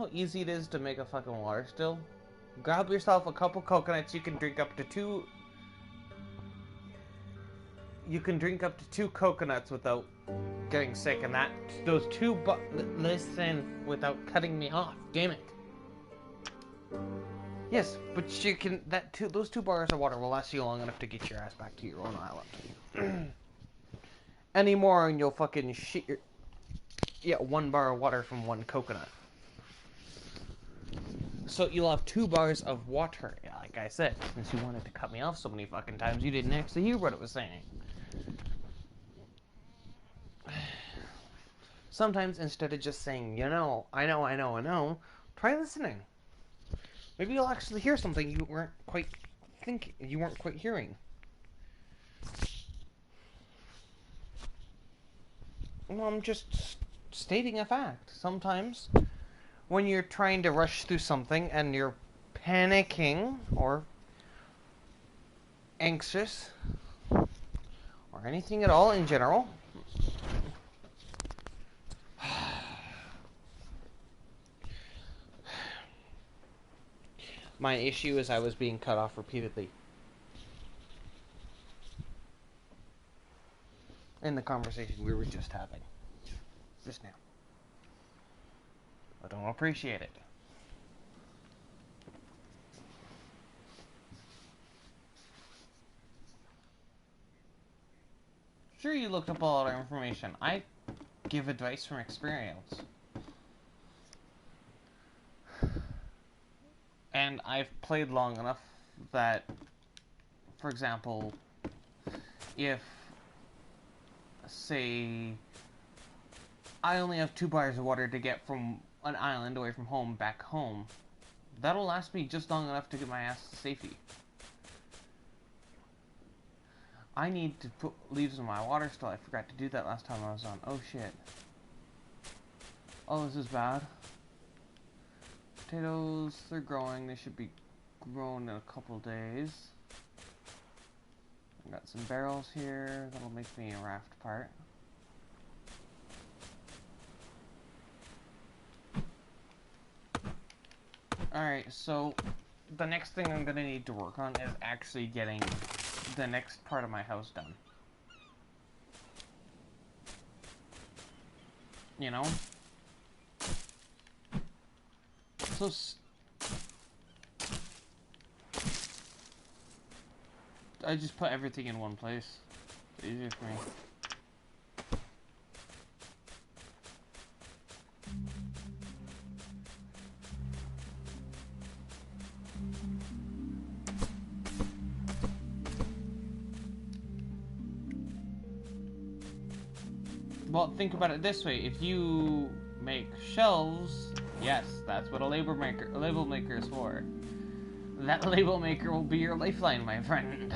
how easy it is to make a fucking water still? Grab yourself a couple coconuts. You can drink up to two. You can drink up to 2 coconuts without getting sick, and those two. Listen, without cutting me off. Damn it. Yes, but you can. Those 2 bars of water will last you long enough to get your ass back to your own island. Any more, and you'll fucking shit your. Yeah, 1 bar of water from 1 coconut. So you'll have 2 bars of water. Yeah, like I said, since you wanted to cut me off so many fucking times, you didn't actually hear what it was saying. Sometimes instead of just saying, I know, try listening. Maybe you'll actually hear something you weren't quite hearing. Well, I'm just stating a fact. Sometimes when you're trying to rush through something and you're panicking or anxious or anything at all in general, my issue is I was being cut off repeatedly in the conversation we were just having just now. I don't appreciate it. Sure, you looked up all our information. I give advice from experience. And I've played long enough that, for example, if, say, I only have 2 bars of water to get from an island away from home back home, that'll last me just long enough to get my ass to safety. I need to put leaves in my water still. I forgot to do that last time I was on. Oh shit. Oh, this is bad. Potatoes, they're growing. They should be grown in a couple days. I've got some barrels here. That'll make me a raft part. Alright, so the next thing I'm gonna need to work on is actually getting the next part of my house done. You know? So I just put everything in one place. It's easier for me. Well, think about it this way. If you make shelves, yes, that's what a label maker is for. That label maker will be your lifeline, my friend.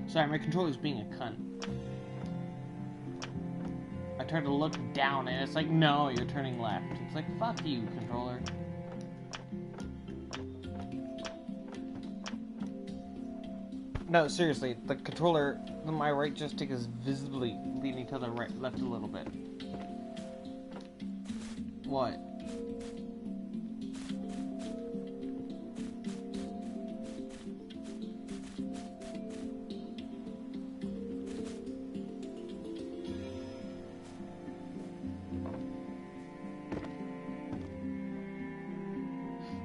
Sorry, my controller's being a cunt. I tried to look down and it's like, no, you're turning left. It's like, fuck you, controller. No, seriously, the controller, my right joystick is visibly leaning to the left a little bit. What?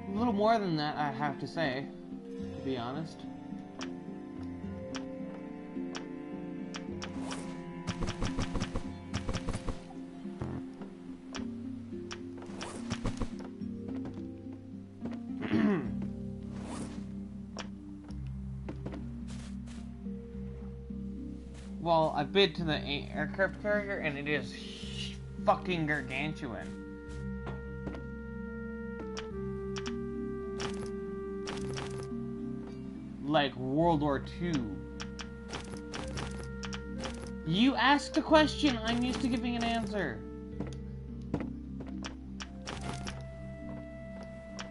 A little more than that, I have to say, to be honest. Well, I bid to the aircraft carrier, and it is fucking gargantuan. Like World War II. You asked a question, I'm used to giving an answer.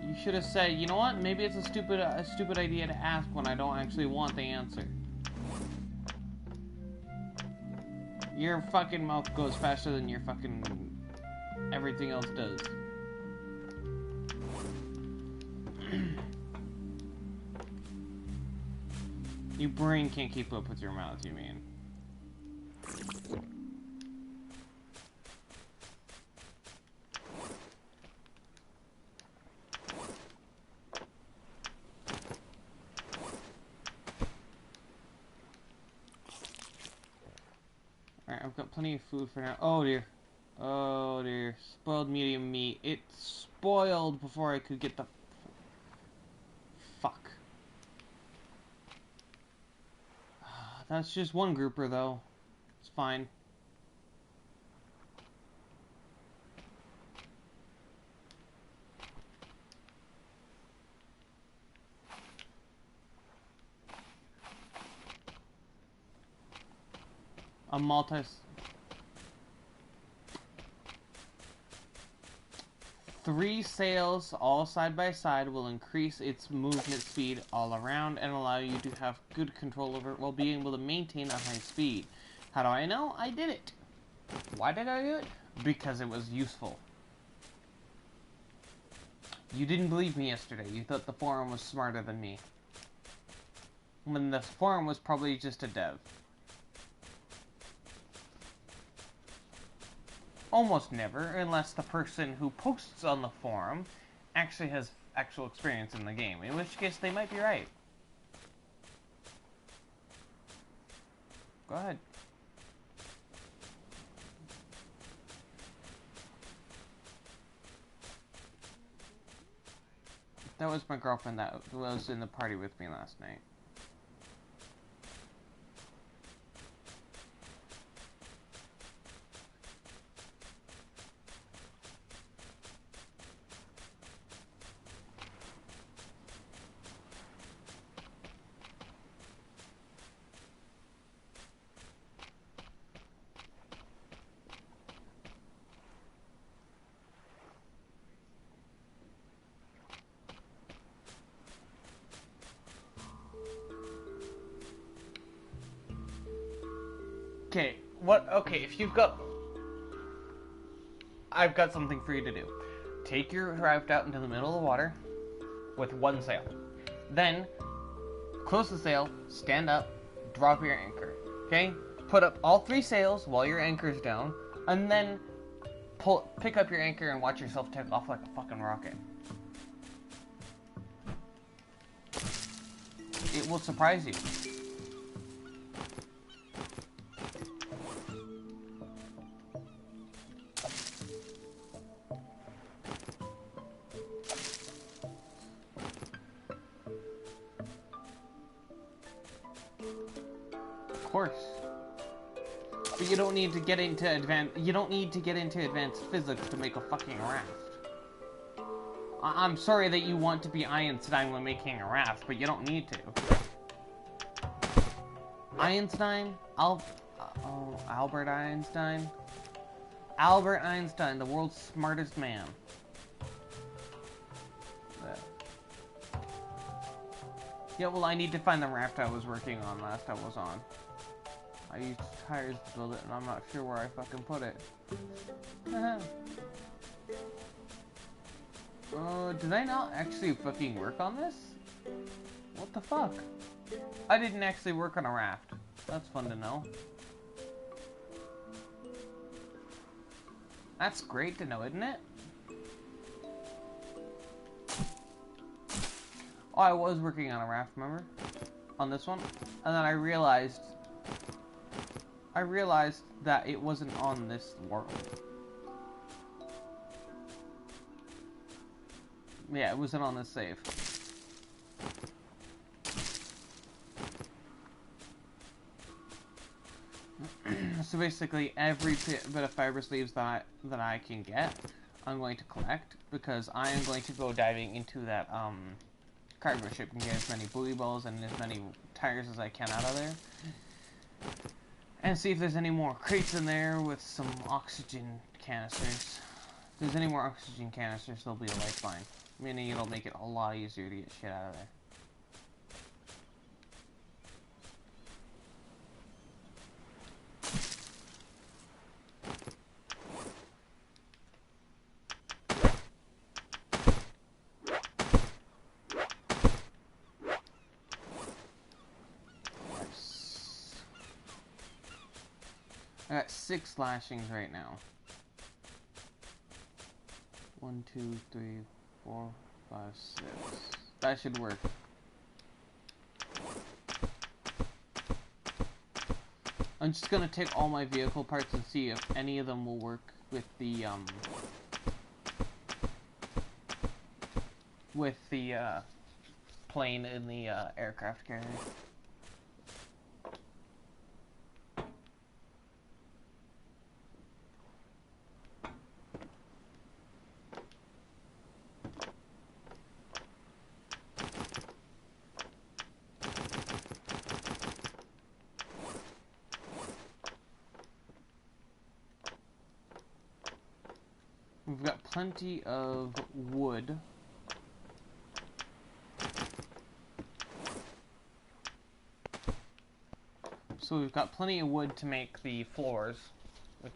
You should have said, you know what, maybe it's a stupid idea to ask when I don't actually want the answer. Your fucking mouth goes faster than your fucking everything else does. Your brain can't keep up with your mouth, you mean? Alright, I've got plenty of food for now. Oh dear. Oh dear. Spoiled medium meat. It spoiled before I could get the... Fuck. That's just one grouper, though. It's fine. A multi... 3 sails, all side by side, will increase its movement speed all around and allow you to have good control over it while being able to maintain a high speed. How do I know? I did it. Why did I do it? Because it was useful. You didn't believe me yesterday. You thought the forum was smarter than me. When the forum was probably just a dev. Almost never, unless the person who posts on the forum actually has actual experience in the game, in which case they might be right. Go ahead. That was my girlfriend that was in the party with me last night. Okay, if you've got... I've got something for you to do. Take your raft out into the middle of the water with one sail. Then, close the sail, stand up, drop your anchor. Okay? Put up all 3 sails while your anchor's down, and then pick up your anchor and watch yourself take off like a fucking rocket. It will surprise you. Course. But you don't need to get into advanced physics to make a fucking raft. I'm sorry that you want to be Einstein when making a raft, but you don't need to. Einstein? Albert Einstein? Albert Einstein, the world's smartest man. Yeah, well, I need to find the raft I was working on last I was on. I used tires to build it, and I'm not sure where I fucking put it. Did I not actually fucking work on this? What the fuck? I didn't actually work on a raft. That's fun to know. That's great to know, isn't it? Oh, I was working on a raft, remember? On this one. And then I realized that it wasn't on this world. Yeah, it wasn't on this save. So basically, every bit of fiber sleeves that I can get, I'm going to collect, because I am going to go diving into that cargo ship and get as many buoy balls and as many tires as I can out of there, and see if there's any more crates in there with some oxygen canisters. If there's any more oxygen canisters, there'll be a lifeline, meaning it'll make it a lot easier to get shit out of there. I got 6 lashings right now. 1, 2, 3, 4, 5, 6. That should work. I'm just gonna take all my vehicle parts and see if any of them will work with the plane in the aircraft carrier. We've got plenty of wood. So we've got plenty of wood to make the floors, which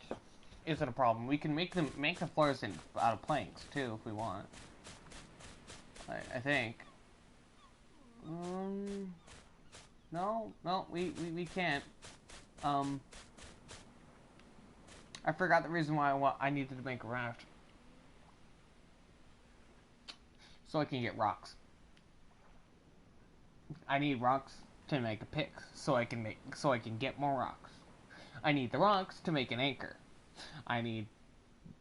isn't a problem. We can make the floors out of planks too if we want. I think. No, we can't. I forgot the reason why I needed to make a raft. So I can get rocks. I need rocks to make a pick, so I can get more rocks. I need the rocks to make an anchor. I need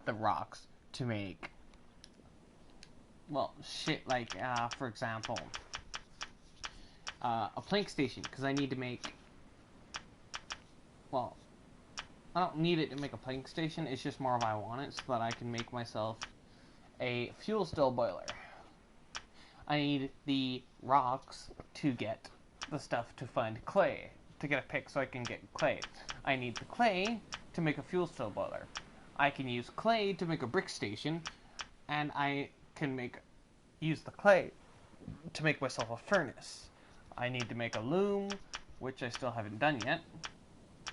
the rocks to make, well, shit like, for example, a plank station, because I need to make, well, I don't need it to make a plank station, it's just more of I want it, so that I can make myself a fuel still boiler. I need the rocks to get the stuff to find clay, to get a pick so I can get clay. I need the clay to make a fuel still boiler. I can use clay to make a brick station, and I can use the clay to make myself a furnace. I need to make a loom, which I still haven't done yet.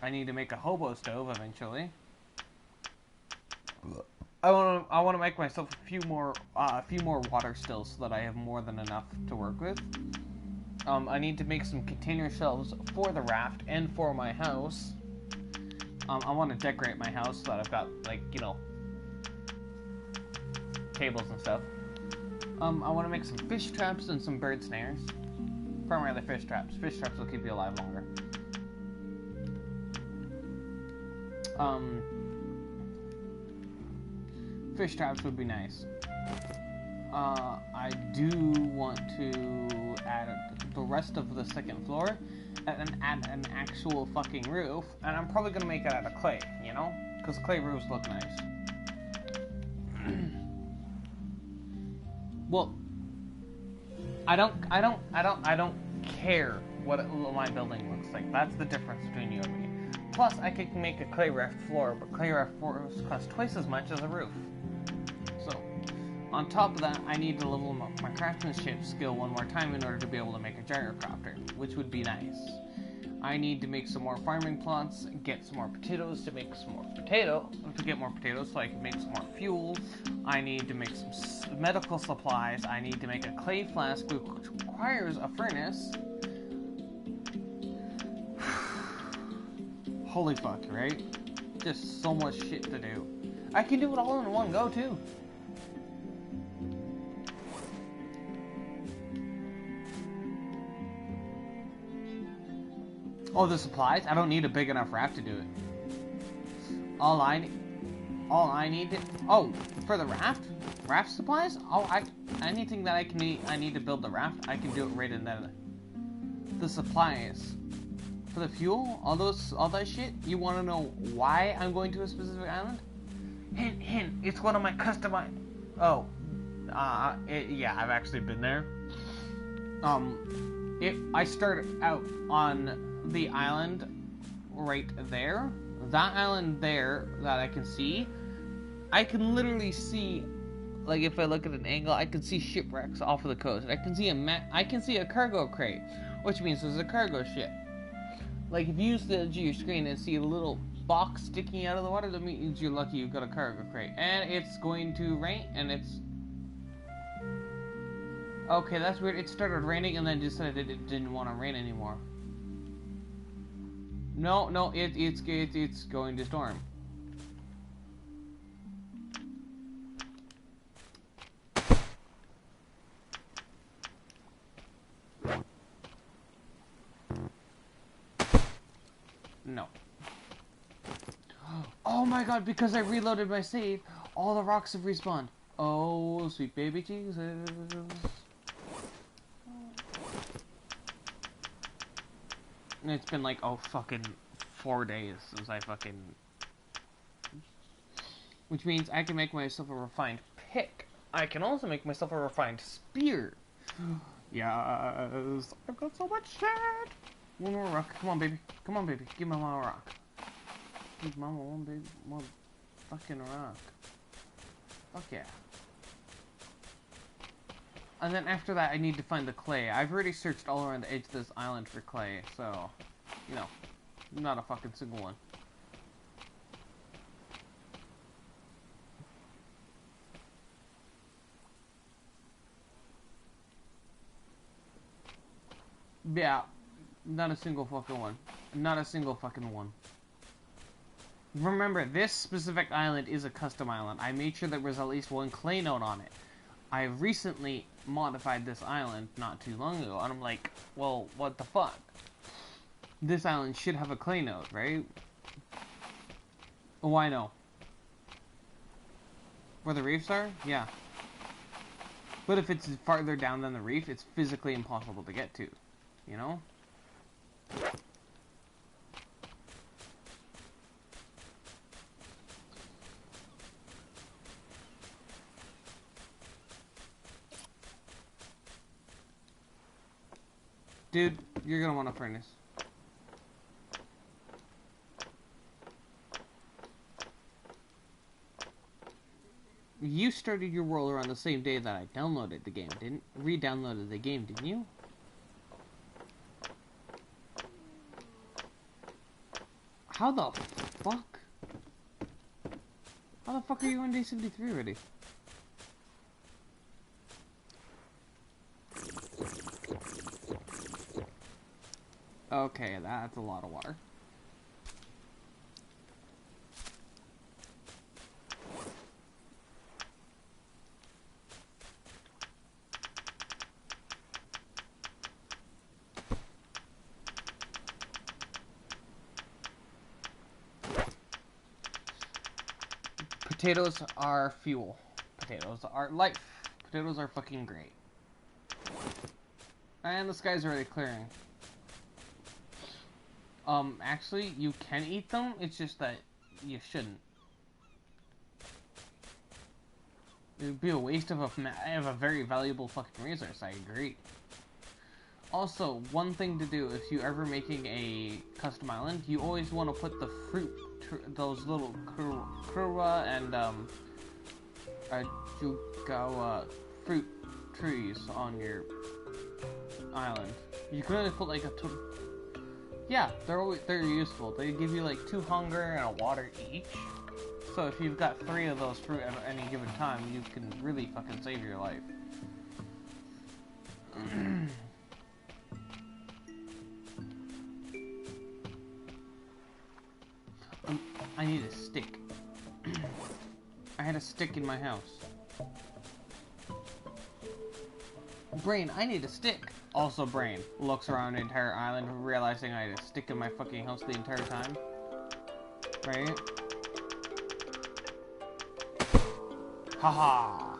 I need to make a hobo stove eventually. I want to make myself a few more water stills so that I have more than enough to work with. I need to make some container shelves for the raft and for my house. I want to decorate my house so that I've got, like, you know, tables and stuff. I want to make some fish traps and some bird snares. Primarily fish traps. Fish traps will keep you alive longer. Fish traps would be nice. I do want to add the rest of the second floor and add an actual fucking roof, and I'm probably gonna make it out of clay, you know, because clay roofs look nice. Well, I don't care what my building looks like. That's the difference between you and me. Plus, I could make a clay raft floor, but clay raft floors cost twice as much as a roof. So, on top of that, I need to level my craftsmanship skill one more time in order to be able to make a gyrocopter, which would be nice. I need to make some more farming plots, get some more potatoes to get more potatoes so I can make some more fuel. I need to make some medical supplies. I need to make a clay flask, which requires a furnace. Holy fuck, right? Just so much shit to do. I can do it all in one go, too. Oh, the supplies? I don't need a big enough raft to do it. All I need to... Oh, for the raft supplies? Oh, anything that I need to build the raft, I can do it right in there. The supplies. For the fuel, all that shit. You want to know why I'm going to a specific island? Hint, hint. It's one of my customized. Oh, yeah, I've actually been there. I started out on the island right there. That island there that I can see, I can literally see, like if I look at an angle, I can see shipwrecks off of the coast. I can see a cargo crate, which means there's a cargo ship. Like if you use the edge of your screen and see a little box sticking out of the water, that means you're lucky you've got a cargo crate. And it's going to rain, and it's... Okay, that's weird. It started raining and then decided it didn't want to rain anymore. No, it's going to storm. No. Oh my god, because I reloaded my save, all the rocks have respawned. Oh, sweet baby Jesus. It's been like, fucking 4 days since I fucking... Which means I can make myself a refined pick. I can also make myself a refined spear. Yes, I've got so much shit. One more rock. Come on, baby. Come on, baby. Give my mama a rock. Give mama one fucking rock. Fuck yeah. And then after that, I need to find the clay. I've already searched all around the edge of this island for clay, so, you know, not a fucking single one. Yeah, not a single fucking one. Not a single fucking one. Remember, this specific island is a custom island. I made sure there was at least one clay node on it. I recently modified this island not too long ago, and I'm like, well, what the fuck? This island should have a clay node, right? Why no? Where the reefs are? Yeah. But if it's farther down than the reef, it's physically impossible to get to, you know? Dude, you're gonna want a furnace. You started your roller on the same day that I downloaded the game, re-downloaded the game, didn't you? How the fuck? How the fuck are you on day 73 already? Okay, that's a lot of water. Potatoes are fuel. Potatoes are life. Potatoes are fucking great. And the sky's already clearing. Actually, you can eat them, it's just that you shouldn't. It would be a waste of a very valuable fucking resource, I agree. Also, one thing to do if you're ever making a custom island, you always want to put the fruit, those little kura and, jugawa fruit trees on your island. You can only put like yeah, they're useful. They give you like 2 hunger and a water each. So if you've got 3 of those fruit at any given time, you can really fucking save your life. I need a stick. I had a stick in my house. Brain, I need a stick. Also, Brain looks around the entire island, realizing I had a stick in my fucking house the entire time. Right? Haha!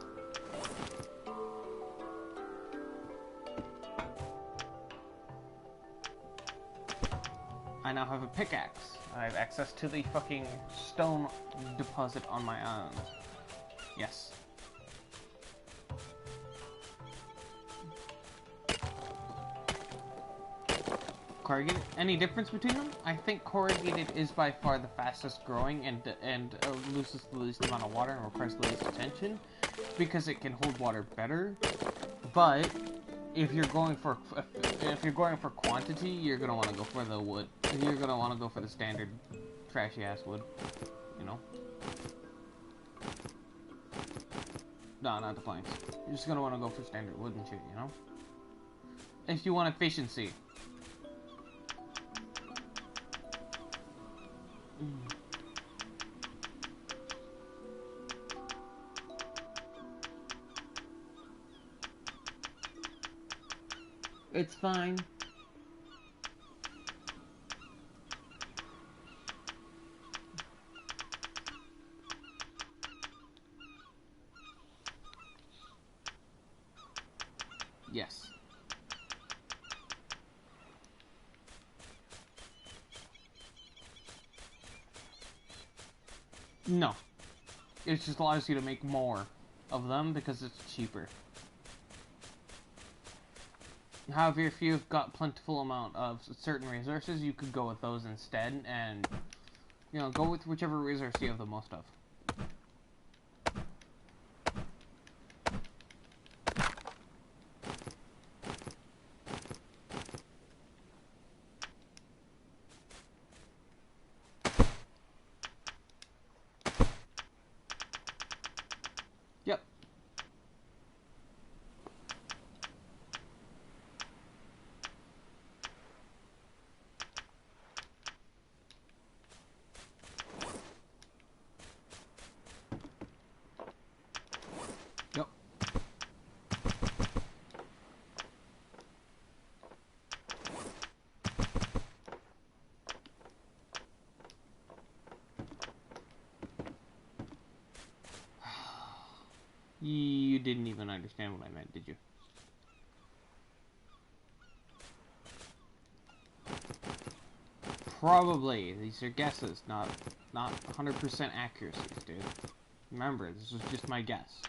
I now have a pickaxe. I have access to the fucking stone deposit on my island. Yes. Corrugated. Any difference between them? I think corrugated is by far the fastest growing and loses the least amount of water and requires the least attention because it can hold water better. But if you're going for quantity, you're gonna want to go for the wood. You're gonna want to go for the standard trashy ass wood. You know. No, not the planks. You're just gonna want to go for standard wood and shit. You know. If you want efficiency. It's fine. Yes. No. It just allows you to make more of them because it's cheaper. However, if you've got plentiful amount of certain resources, you could go with those instead and, you know, go with whichever resource you have the most of. Yep. Yep. You didn't even understand what I meant, did you? Probably. These are guesses, not 100% accuracies, dude. Remember, this was just my guess.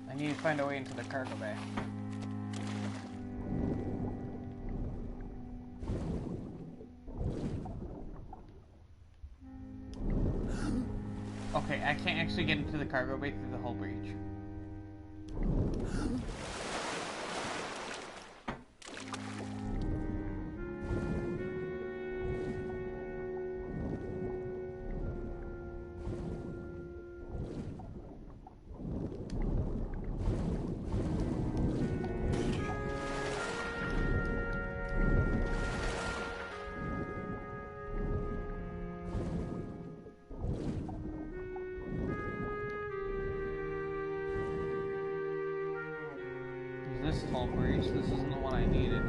I need to find a way into the cargo bay. Okay, I can't actually get into the cargo bay through the hull breach. This hull breach, this isn't the one I needed.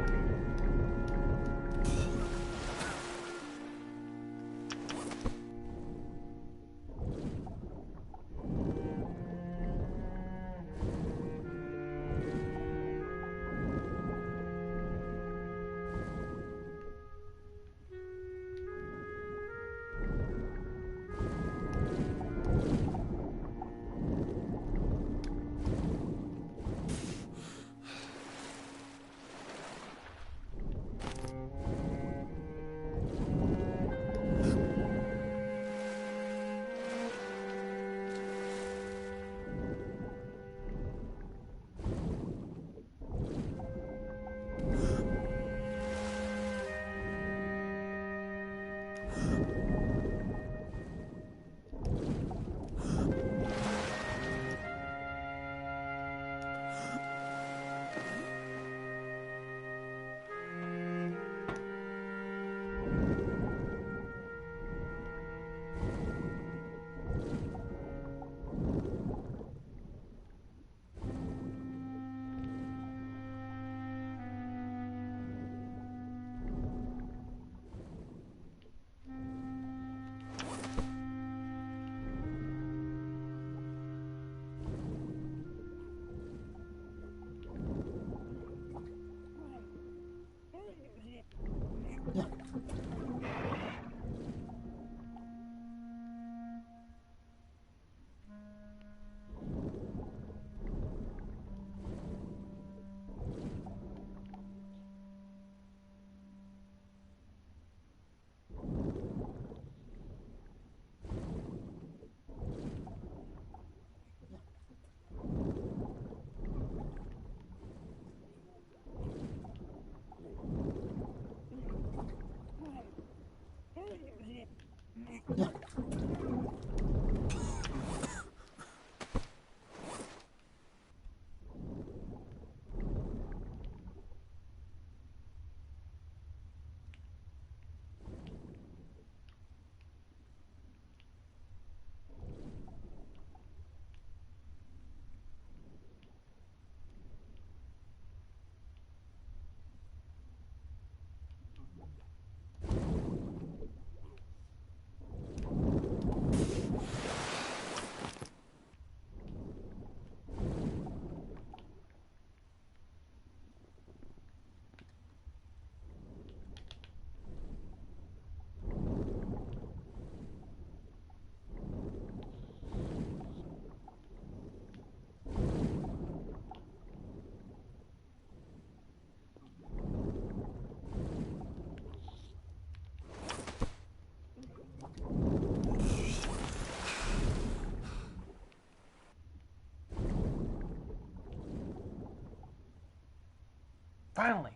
Finally.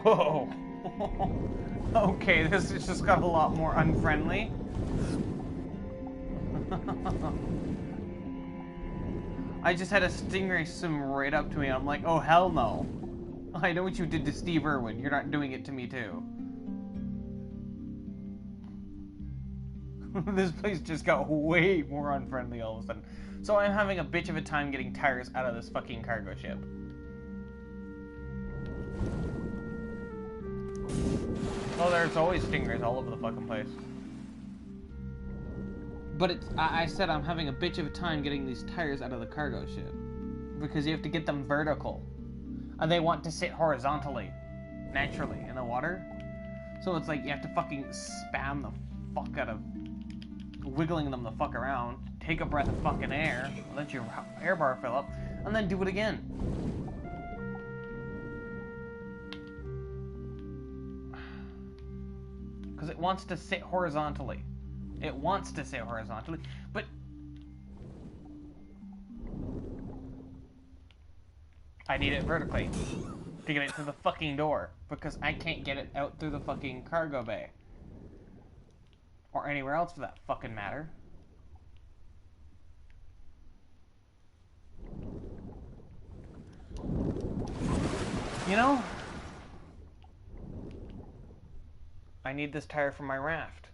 Whoa. Okay, this has just got a lot more unfriendly. I just had a stingray swim right up to me. I'm like, oh, hell no. I know what you did to Steve Irwin. You're not doing it to me, too. This place just got way more unfriendly all of a sudden. So I'm having a bitch of a time getting tires out of this fucking cargo ship. Oh, there's always stingrays all over the fucking place. But it's, I said I'm having a bitch of a time getting these tires out of the cargo ship. Because you have to get them vertical. And they want to sit horizontally. Naturally, in the water. So it's like you have to fucking spam the fuck out of wiggling them the fuck around. Take a breath of fucking air. Let your air bar fill up. And then do it again. Because it wants to sit horizontally. It wants to sit horizontally, but I need it vertically to get it to the fucking door because I can't get it out through the fucking cargo bay. Or anywhere else for that fucking matter. You know, I need this tire for my raft.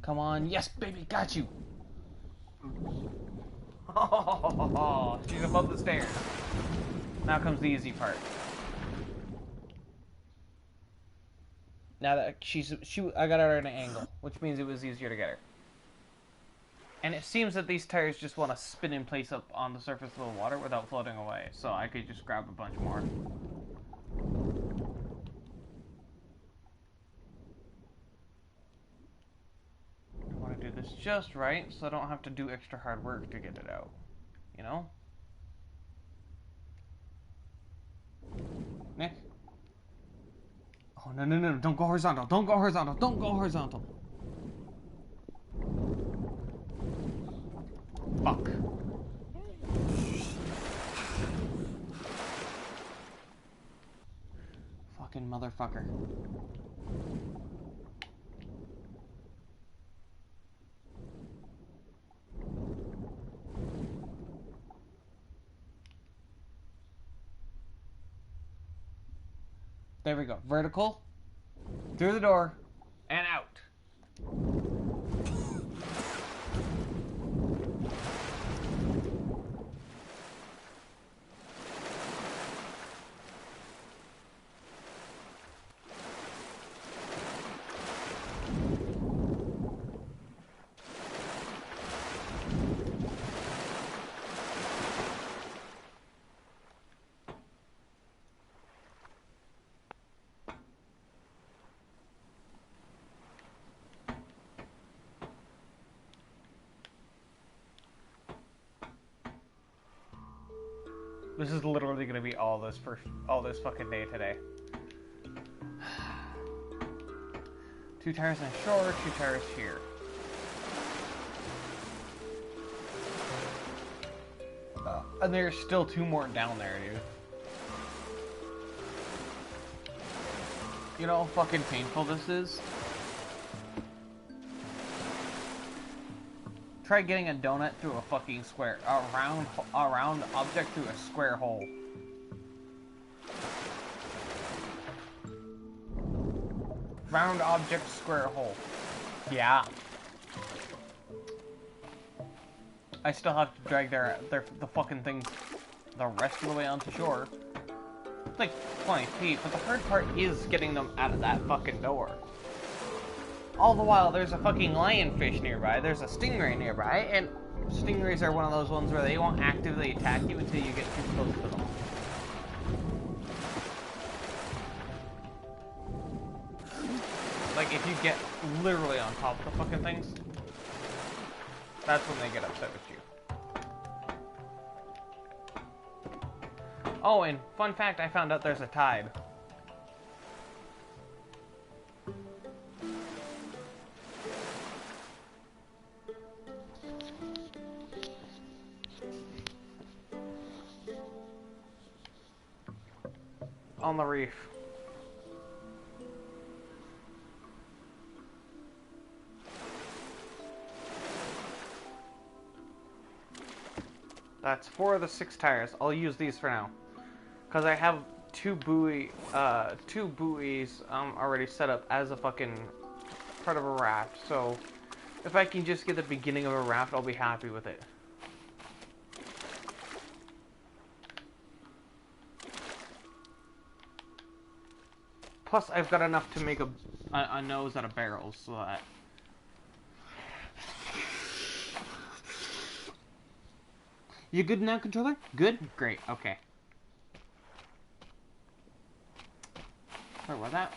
Come on. Yes, baby, got you. Oh, she's above the stairs. Now comes the easy part. Now that I got her at an angle, which means it was easier to get her. And it seems that these tires just want to spin in place up on the surface of the water without floating away, so I could just grab a bunch more. I want to do this just right, so I don't have to do extra hard work to get it out. You know? Nick? Oh, no, no, no, don't go horizontal, don't go horizontal, don't go horizontal. Fuck. Fucking motherfucker. There we go. Vertical. Through the door. And out. This is literally gonna be all this fucking day today. 2 tires on shore, 2 tires here. And there's still 2 more down there, dude. You know how fucking painful this is? Try getting a donut through a fucking square, a round object through a square hole. Round object, square hole. Yeah. I still have to drag the fucking thing the rest of the way onto shore. It's like 20 feet, but the hard part is getting them out of that fucking door. All the while, there's a fucking lionfish nearby, there's a stingray nearby, and stingrays are one of those ones where they won't actively attack you until you get too close to them. Like, if you get literally on top of the fucking things, that's when they get upset with you. Oh, and fun fact, I found out there's a tide. On the reef. That's 4 of the 6 tires. I'll use these for now, because I have two buoys already set up as a fucking part of a raft. So if I can just get the beginning of a raft, I'll be happy with it. Plus, I've got enough to make a nose out of barrels, so that... You good now, controller? Good? Great, okay. Sorry about that.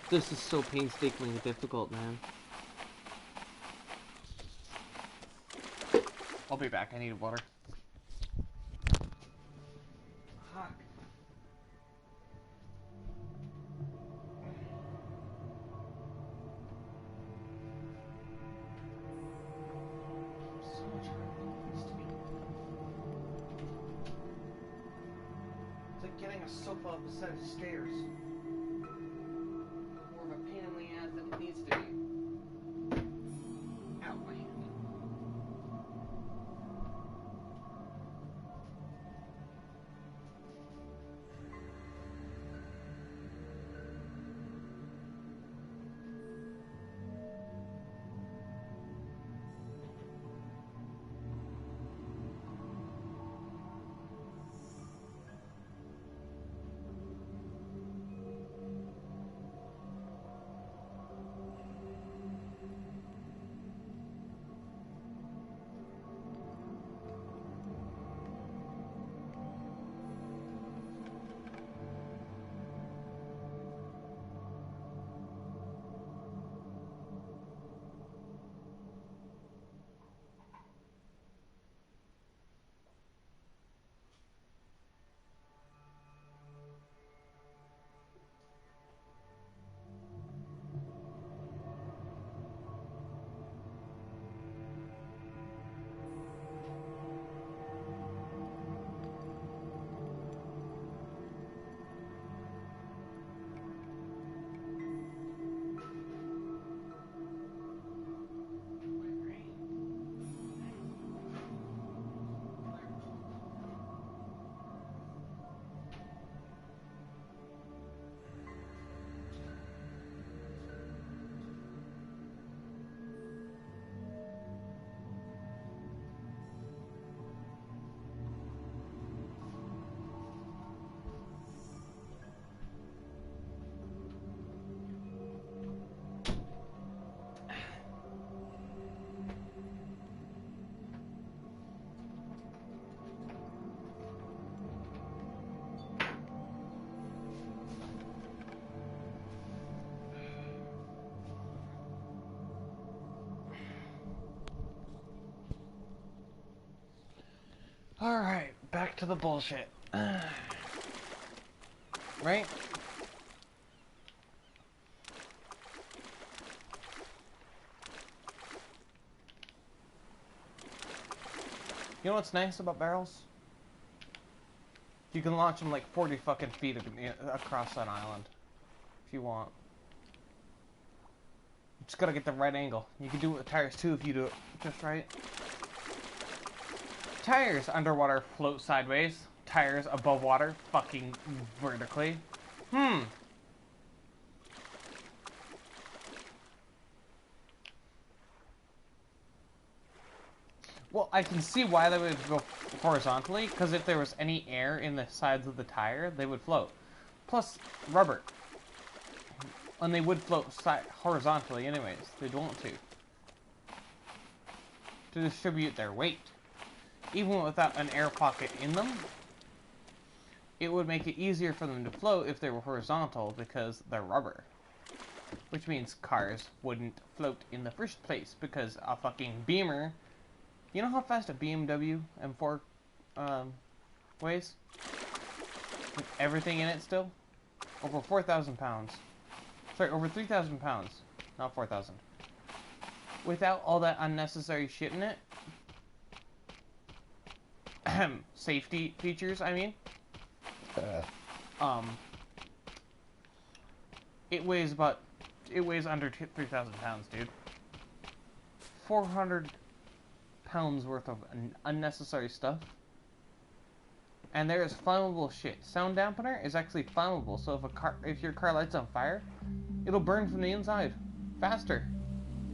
This is so painstakingly difficult, man. I'll be back. I need water. Fuck. a sofa up a set of stairs. More of a pain in the ass than it needs to be. Ow, my hand. Alright, back to the bullshit. Right? You know what's nice about barrels? You can launch them like 40 fucking feet across that island. If you want. You just gotta get the right angle. You can do it with tires too if you do it just right. Tires underwater float sideways. Tires above water fucking vertically. Well, I can see why they would go horizontally, because if there was any air in the sides of the tire, they would float. Plus, rubber. And they would float horizontally anyways. They'd want to distribute their weight. Even without an air pocket in them, it would make it easier for them to float if they were horizontal because they're rubber. Which means cars wouldn't float in the first place because a fucking Beamer... You know how fast a BMW M4 weighs? With everything in it still? Over 4,000 pounds. Sorry, over 3,000 pounds. Not 4,000. Without all that unnecessary shit in it. Safety features, I mean. It weighs under 3,000 pounds, dude. 400 pounds worth of unnecessary stuff. And there is flammable shit. Sound dampener is actually flammable, so if your car lights on fire, it'll burn from the inside faster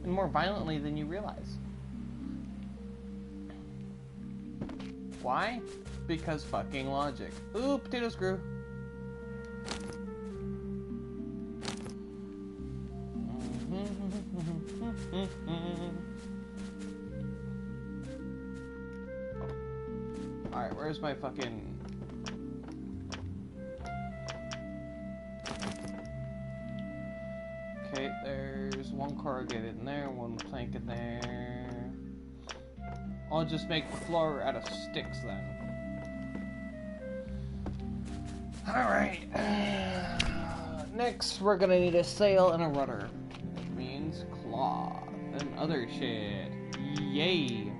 and more violently than you realize. Why? Because fucking logic. Ooh, potato screw. Alright, where's my fucking... Okay, there's one corrugated in there, one plank in there. I'll just make the floor out of sticks then. Alright. Next, we're gonna need a sail and a rudder. Which means cloth and other shit. Yay!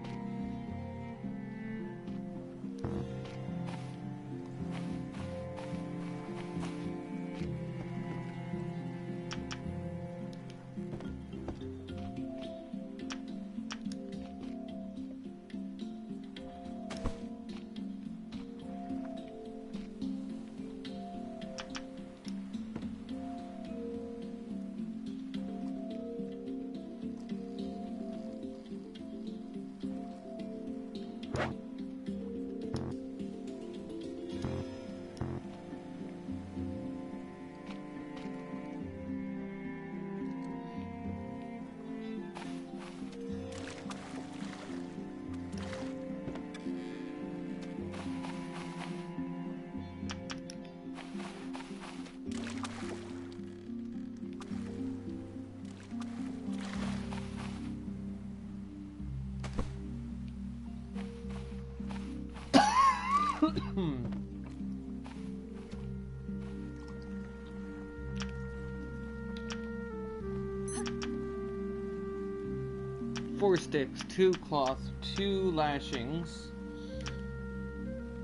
4 sticks, 2 cloth, 2 lashings,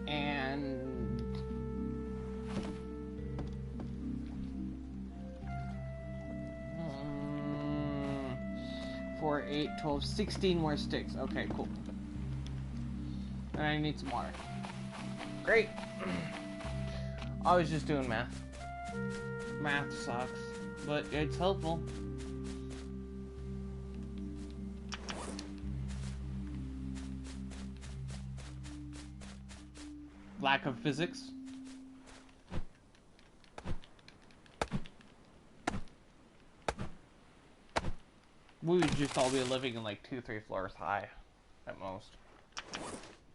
and 4, 8, 12, 16 more sticks. Okay, cool. And I need some water. Great. I was just doing math. Math sucks, but it's helpful. Lack of physics. We would just all be living in like 2, 3 floors high, at most.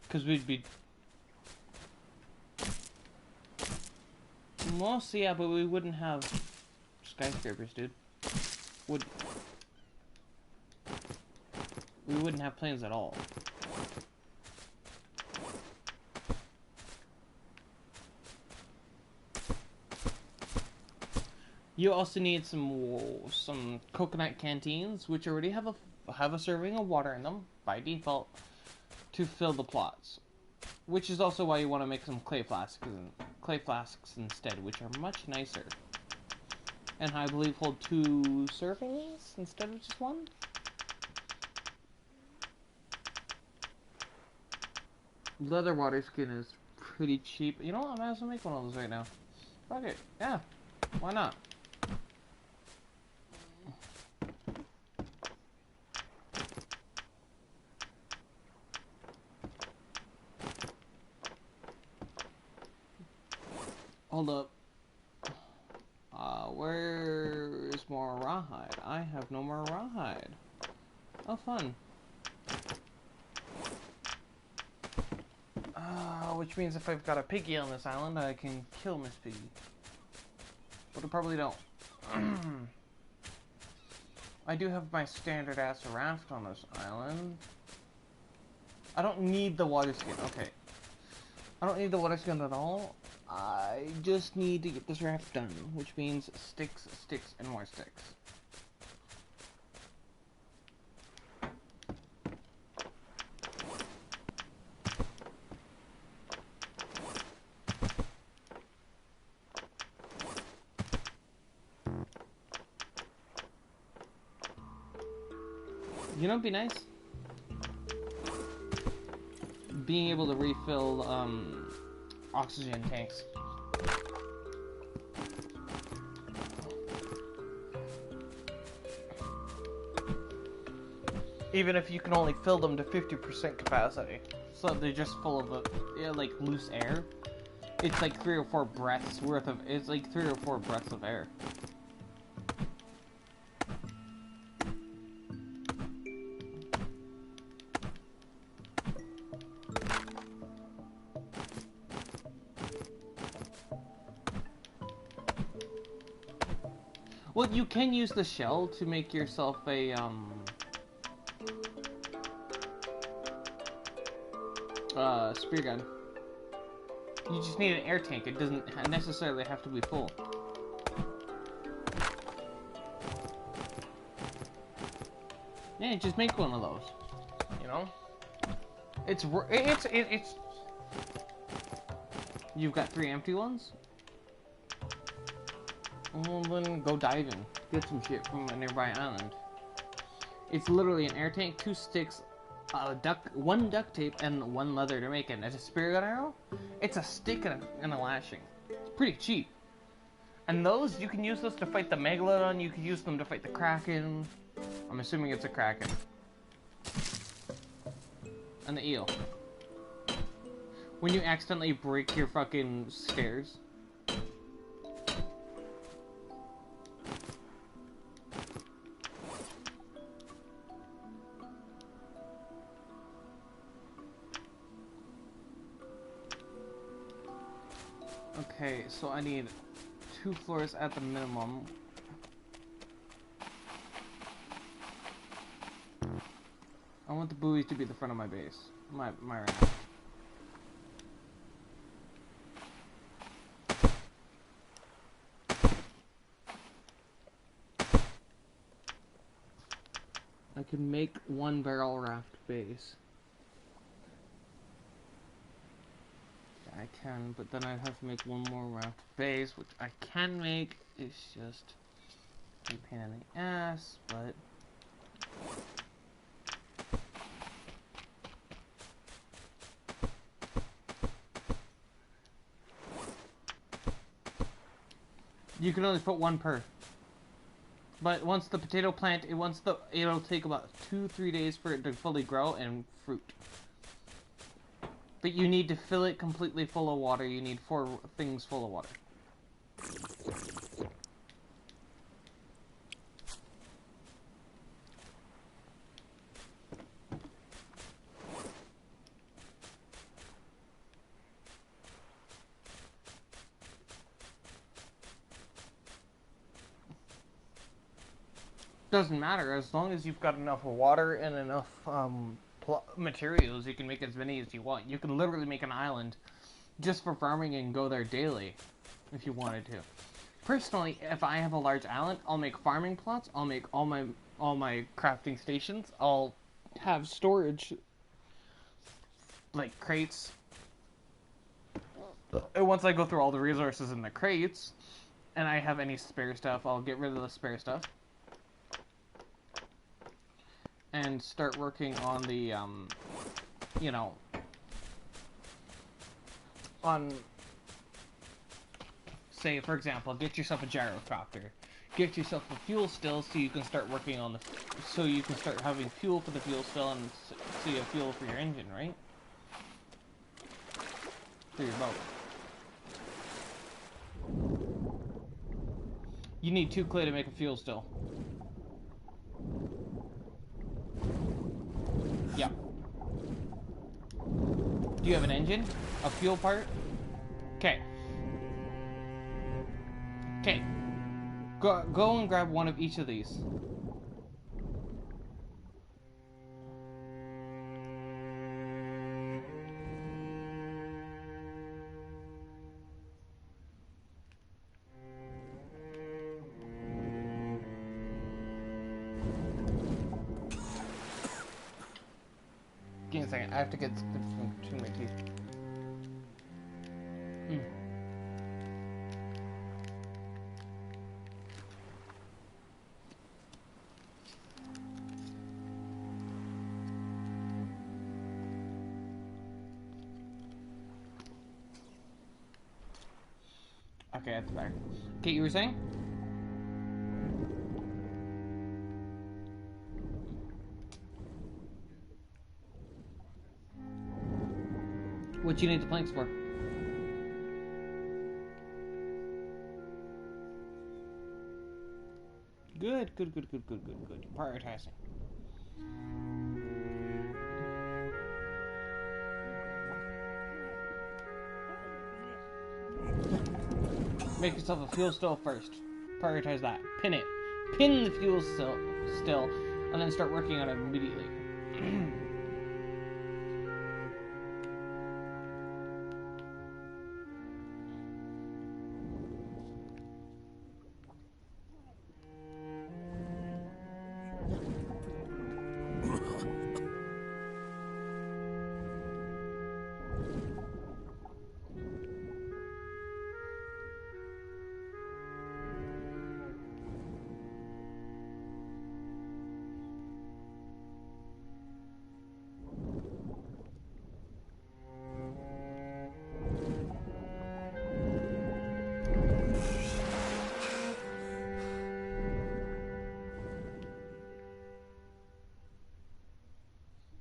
Because we'd be... Mostly, yeah, but we wouldn't have skyscrapers, dude. We wouldn't have planes at all. You also need some coconut canteens, which already have a serving of water in them by default to fill the plots. Which is also why you want to make some clay flasks instead, which are much nicer. And I believe hold 2 servings instead of just 1. Leather water skin is pretty cheap. You know what? I might as well make one of those right now. Fuck it. Yeah. Why not? Hold up. Where's more rawhide? I have no more rawhide. Oh, fun. Which means if I've got a piggy on this island, I can kill Miss Piggy. But I probably don't. I do have my standard ass raft on this island. I don't need the water skin. Okay. I don't need the water skin at all. I just need to get this raft done, which means sticks, sticks, and more sticks. You know what'd be nice? Being able to refill, oxygen tanks. Even if you can only fill them to 50% capacity. So they're just full of, like, loose air. It's like 3 or 4 breaths worth of, it's like 3 or 4 breaths of air. Well, you can use the shell to make yourself a, spear gun. You just need an air tank. It doesn't necessarily have to be full. Yeah, just make one of those. You know? It's... You've got 3 empty ones? Well, then go diving. Get some shit from a nearby island. It's literally an air tank, 2 sticks, 1 duct tape, and 1 leather to make it. And a spear gun arrow? It's a stick and a lashing. It's pretty cheap. And those, you can use those to fight the Megalodon, you can use them to fight the Kraken. I'm assuming it's a Kraken. And the eel. When you accidentally break your fucking stairs. Okay, so I need 2 floors at the minimum. I want the buoys to be the front of my base. My raft. I can make one barrel raft base. Yeah, I can, but then I'd have to make one more raft base, which I can make. It's just a pain in the ass, but you can only put one per. But once the potato plant, it'll take about 2-3 days for it to fully grow and fruit. But you need to fill it completely full of water. You need 4 things full of water. Doesn't matter, as long as you've got enough water and enough materials, you can make as many as you want. You can literally make an island just for farming and go there daily if you wanted to. Personally, if I have a large island, I'll make farming plots, I'll make all my crafting stations, I'll have storage like crates. And once I go through all the resources in the crates and I have any spare stuff, I'll get rid of the spare stuff and start working on the, you know, on, say, for example, get yourself a gyrocopter. Get yourself a fuel still so you can start working on so you can start having fuel for the fuel still and so you have fuel for your engine, right? For your boat. You need 2 clay to make a fuel still. Yeah. Do you have an engine? A fuel part? Okay. Okay. Go and grab one of each of these. Give me a second. I have to get something between my teeth. Okay, that's better. Okay, you were saying? What you need the planks for? Good. Prioritizing. Make yourself a fuel still first. Prioritize that. Pin it. Pin the fuel still, and then start working on it immediately.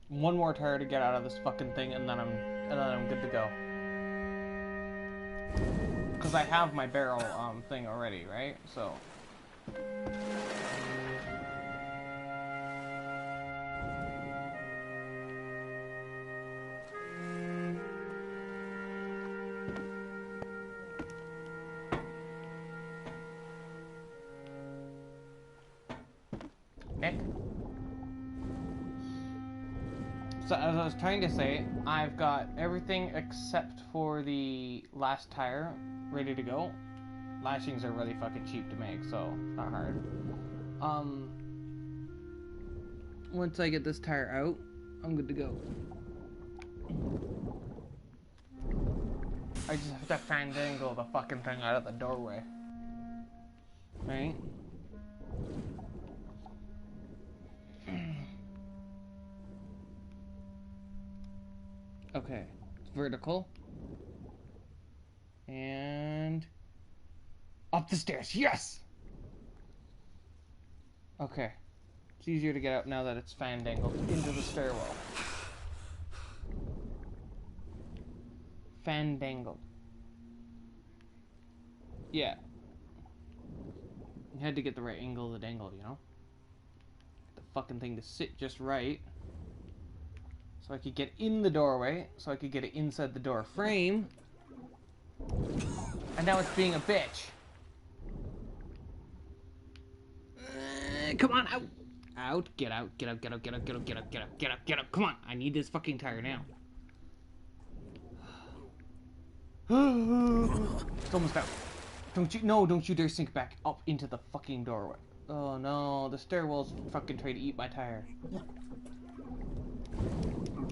One more tire to get out of this fucking thing, and then I'm good to go. Because I have my barrel thing already, right? So. Okay. So as I was trying to say, I've got everything except for the last tire ready to go. Lashings are really fucking cheap to make, so it's not hard. Once I get this tire out, I'm good to go. I just have to fandangle the fucking thing out of the doorway. Right? Okay. It's vertical. And... up the stairs. Yes! Okay. It's easier to get out now that it's fandangled into the stairwell. Fandangled. Yeah. You had to get the right angle of the dangle, you know? Get the fucking thing to sit just right. So I could get in the doorway. So I could get it inside the door frame. And now it's being a bitch. Come on, out! Out, get out, get out, get out, get out, get out, get out, get out, get out, get out. Come on, I need this fucking tire now. It's almost out. Don't you dare sink back up into the fucking doorway. Oh no, the stairwell's fucking trying to eat my tire.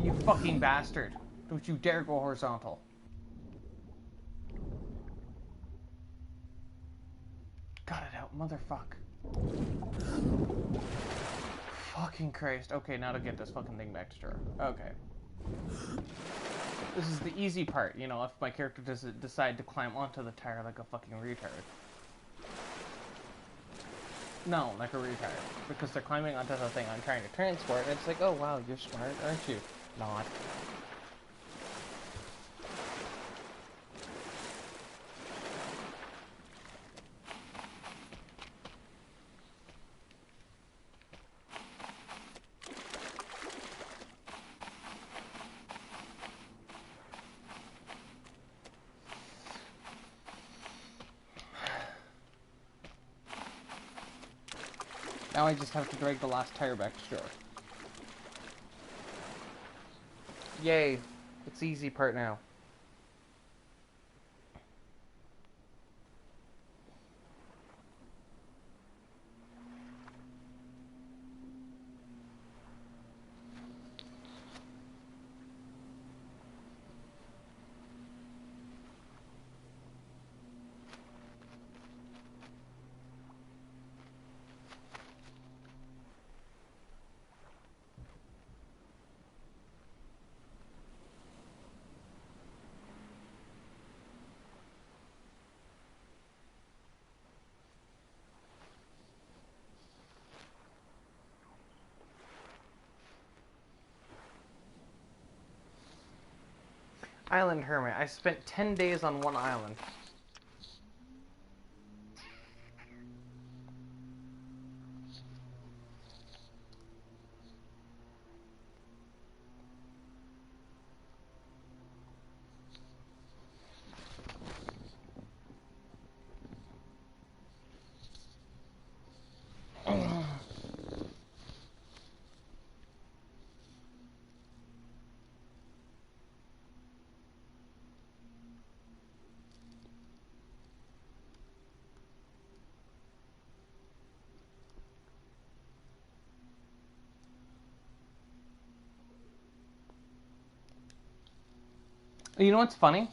You fucking bastard. Don't you dare go horizontal. Got it out, motherfuck. Fucking Christ. Okay, now to get this fucking thing back to store. Okay. This is the easy part, you know, if my character doesn't decide to climb onto the tire like a fucking retard. No, like a retard. Because they're climbing onto the thing I'm trying to transport, and it's like, oh wow, you're smart, aren't you? Not. Now I just have to drag the last tire back to shore. Yay. It's the easy part now. Island Hermit. I spent 10 days on one island. You know what's funny?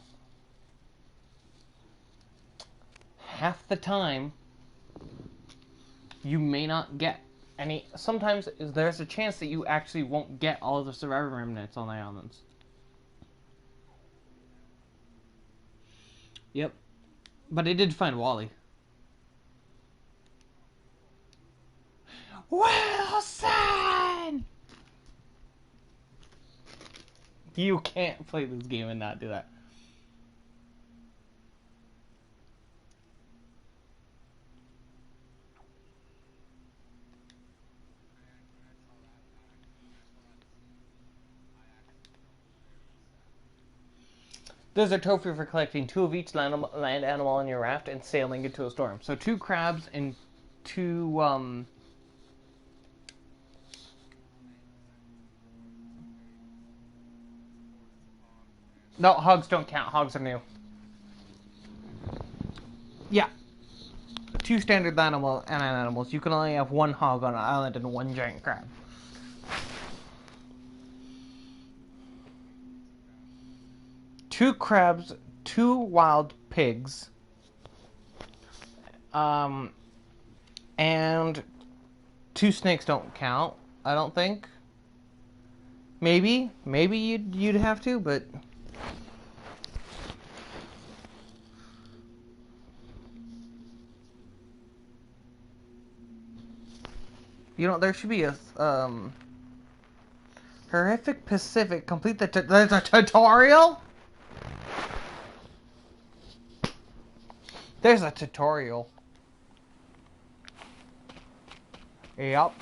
Half the time, you may not get any. Sometimes there's a chance that you actually won't get all of the survivor remnants on the islands. Yep. But I did find Wally. Wilson! You can't play this game and not do that. There's a trophy for collecting 2 of each land animal on your raft and sailing into a storm. So 2 crabs and 2, No, hogs don't count. Hogs are new. Yeah. 2 standard animals. You can only have 1 hog on an island and 1 giant crab. 2 crabs, 2 wild pigs, and 2 snakes don't count, I don't think. Maybe you'd have to, but you know there should be a horrific Pacific complete there's a tutorial. There's a tutorial. Yep.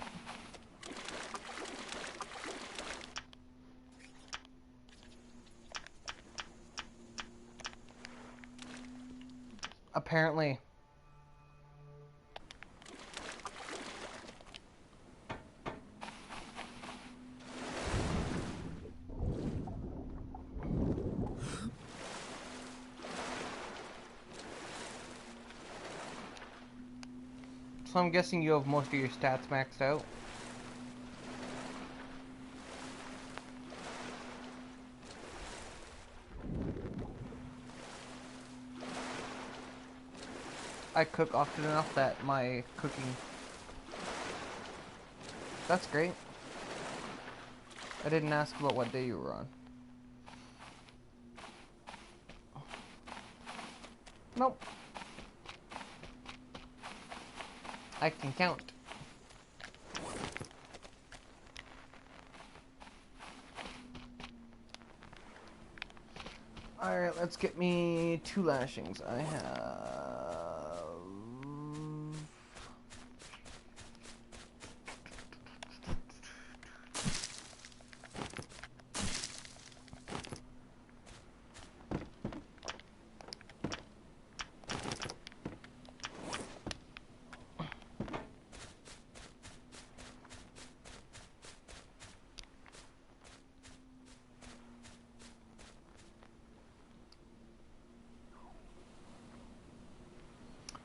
Apparently. So I'm guessing you have most of your stats maxed out. I cook often enough that my cooking... That's great. I didn't ask about what day you were on. Nope. I can count. Alright, let's get me 2 lashings. I have...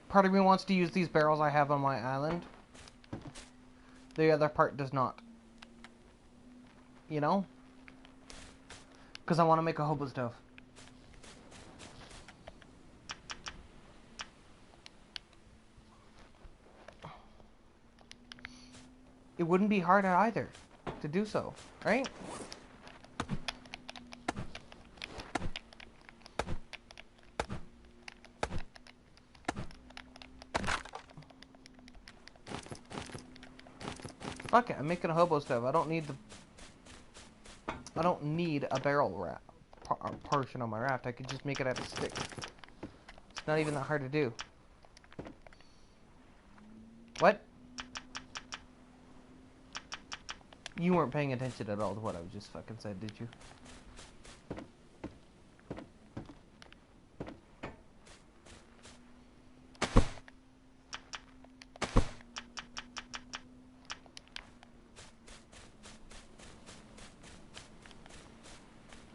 Part of me wants to use these barrels I have on my island. The other part does not. You know? Because I want to make a hobo stove. It wouldn't be hard either to do so, right? Fuck it, I'm making a hobo stove. I don't need a barrel wrap portion on my raft. I could just make it out of sticks. It's not even that hard to do. What? You weren't paying attention at all to what I just fucking said, did you?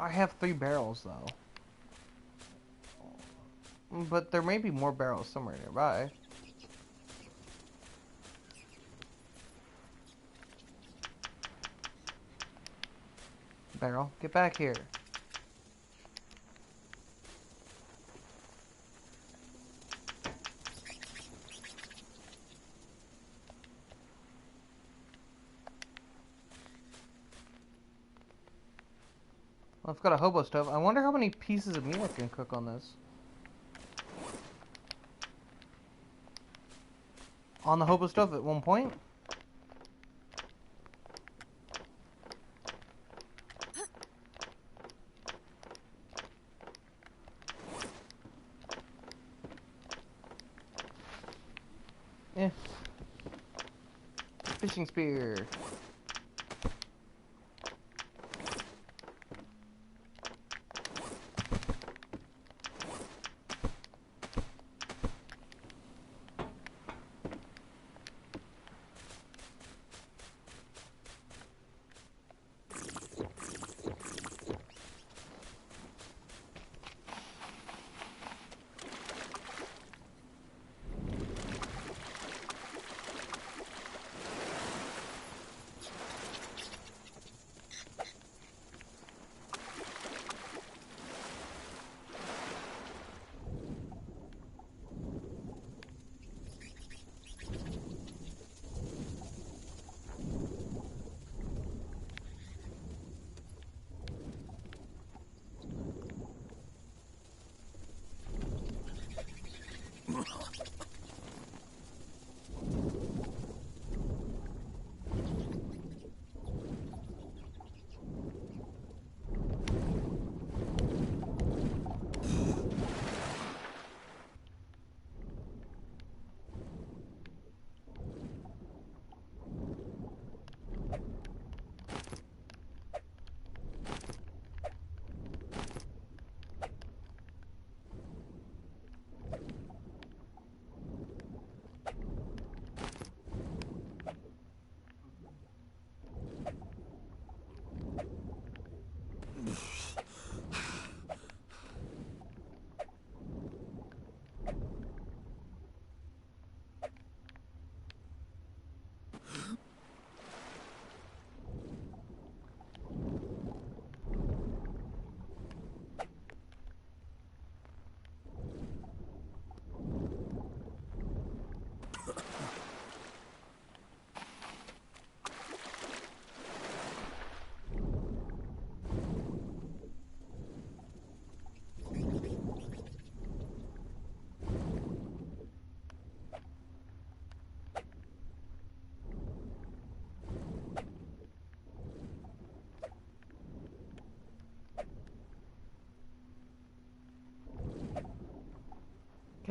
I have 3 barrels, though. But there may be more barrels somewhere nearby. Barrel, get back here. Well, I've got a hobo stove. I wonder how many pieces of meat I can cook on this. On the hobo stove at one point? Eh. Fishing spear.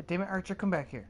God damn it, Archer, come back here.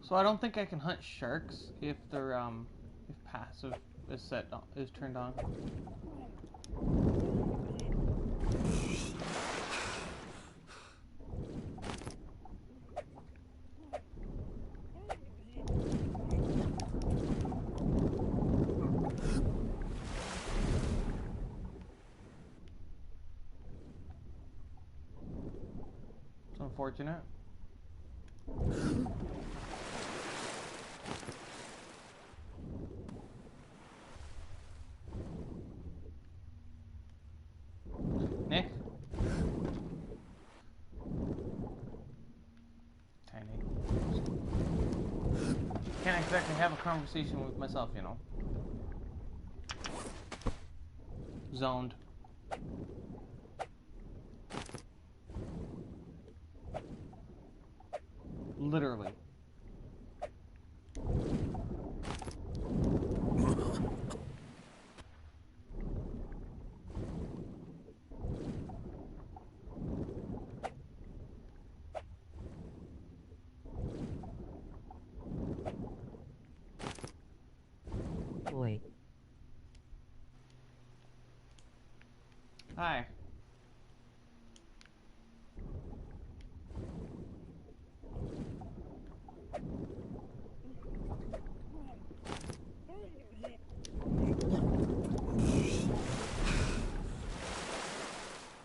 So I don't think I can hunt sharks if they're if passive is turned on. It's unfortunate. Nick? Tiny. Can't exactly have a conversation with myself, you know. Zoned. Literally. Boy. Hi.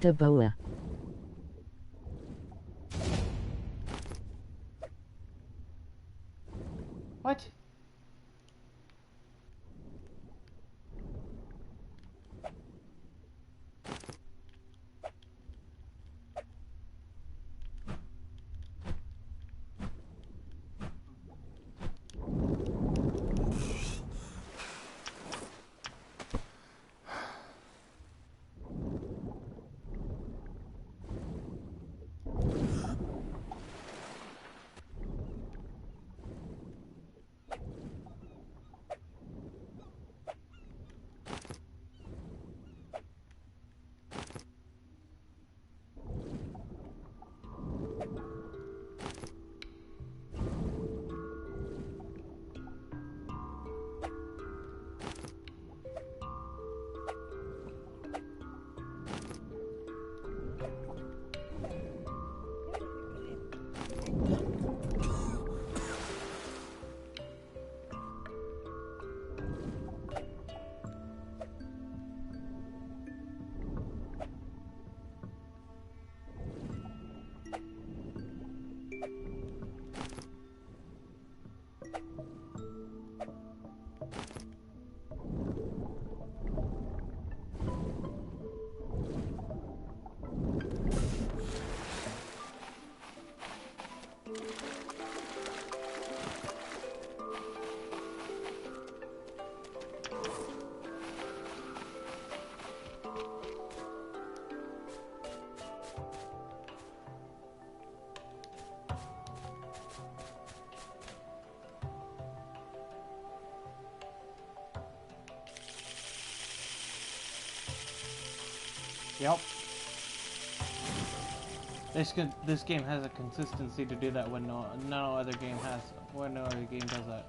Deboa. What? Yep. This game has a consistency to do that when no other game does that.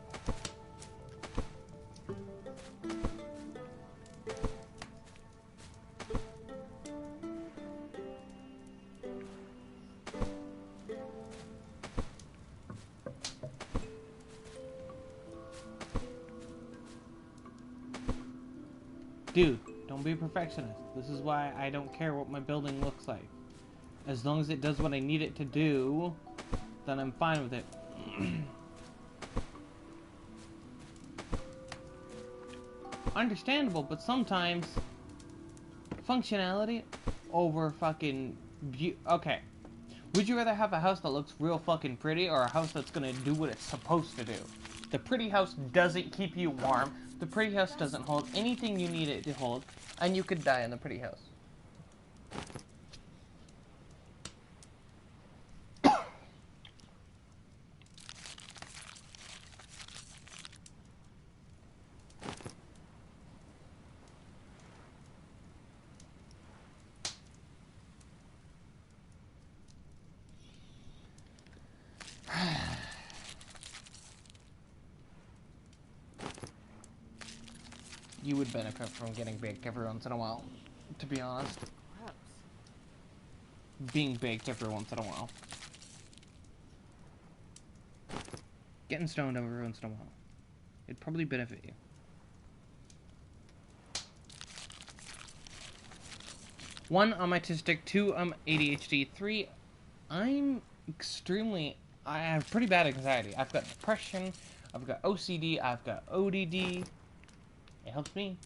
Dude, don't be a perfectionist. This is why I don't care what my building looks like. As long as it does what I need it to do, then I'm fine with it. Understandable, but sometimes functionality over fucking okay. Would you rather have a house that looks real fucking pretty or a house that's gonna do what it's supposed to do? The pretty house doesn't keep you warm. The pretty house doesn't hold anything you need it to hold, and you could die in the pretty house. You would benefit from getting baked every once in a while, to be honest. Perhaps. Being baked every once in a while. Getting stoned every once in a while. It'd probably benefit you. One, I'm autistic. Two, I'm ADHD. Three, I have pretty bad anxiety. I've got depression, I've got OCD, I've got ODD. It helps me.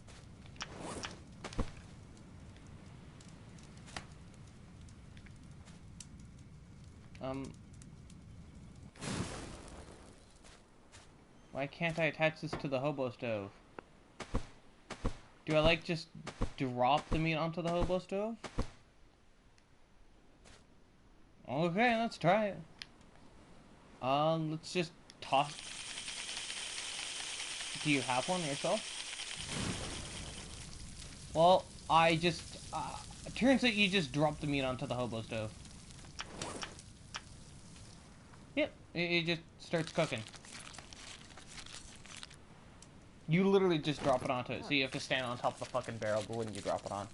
Why can't I attach this to the hobo stove? Do I like just drop the meat onto the hobo stove? Okay, let's try it. Let's just toss. Do you have one yourself? Well, it turns out you just drop the meat onto the hobo stove. Yep, it just starts cooking. You literally just drop it onto it, so you have to stand on top of the fucking barrel when you drop it on.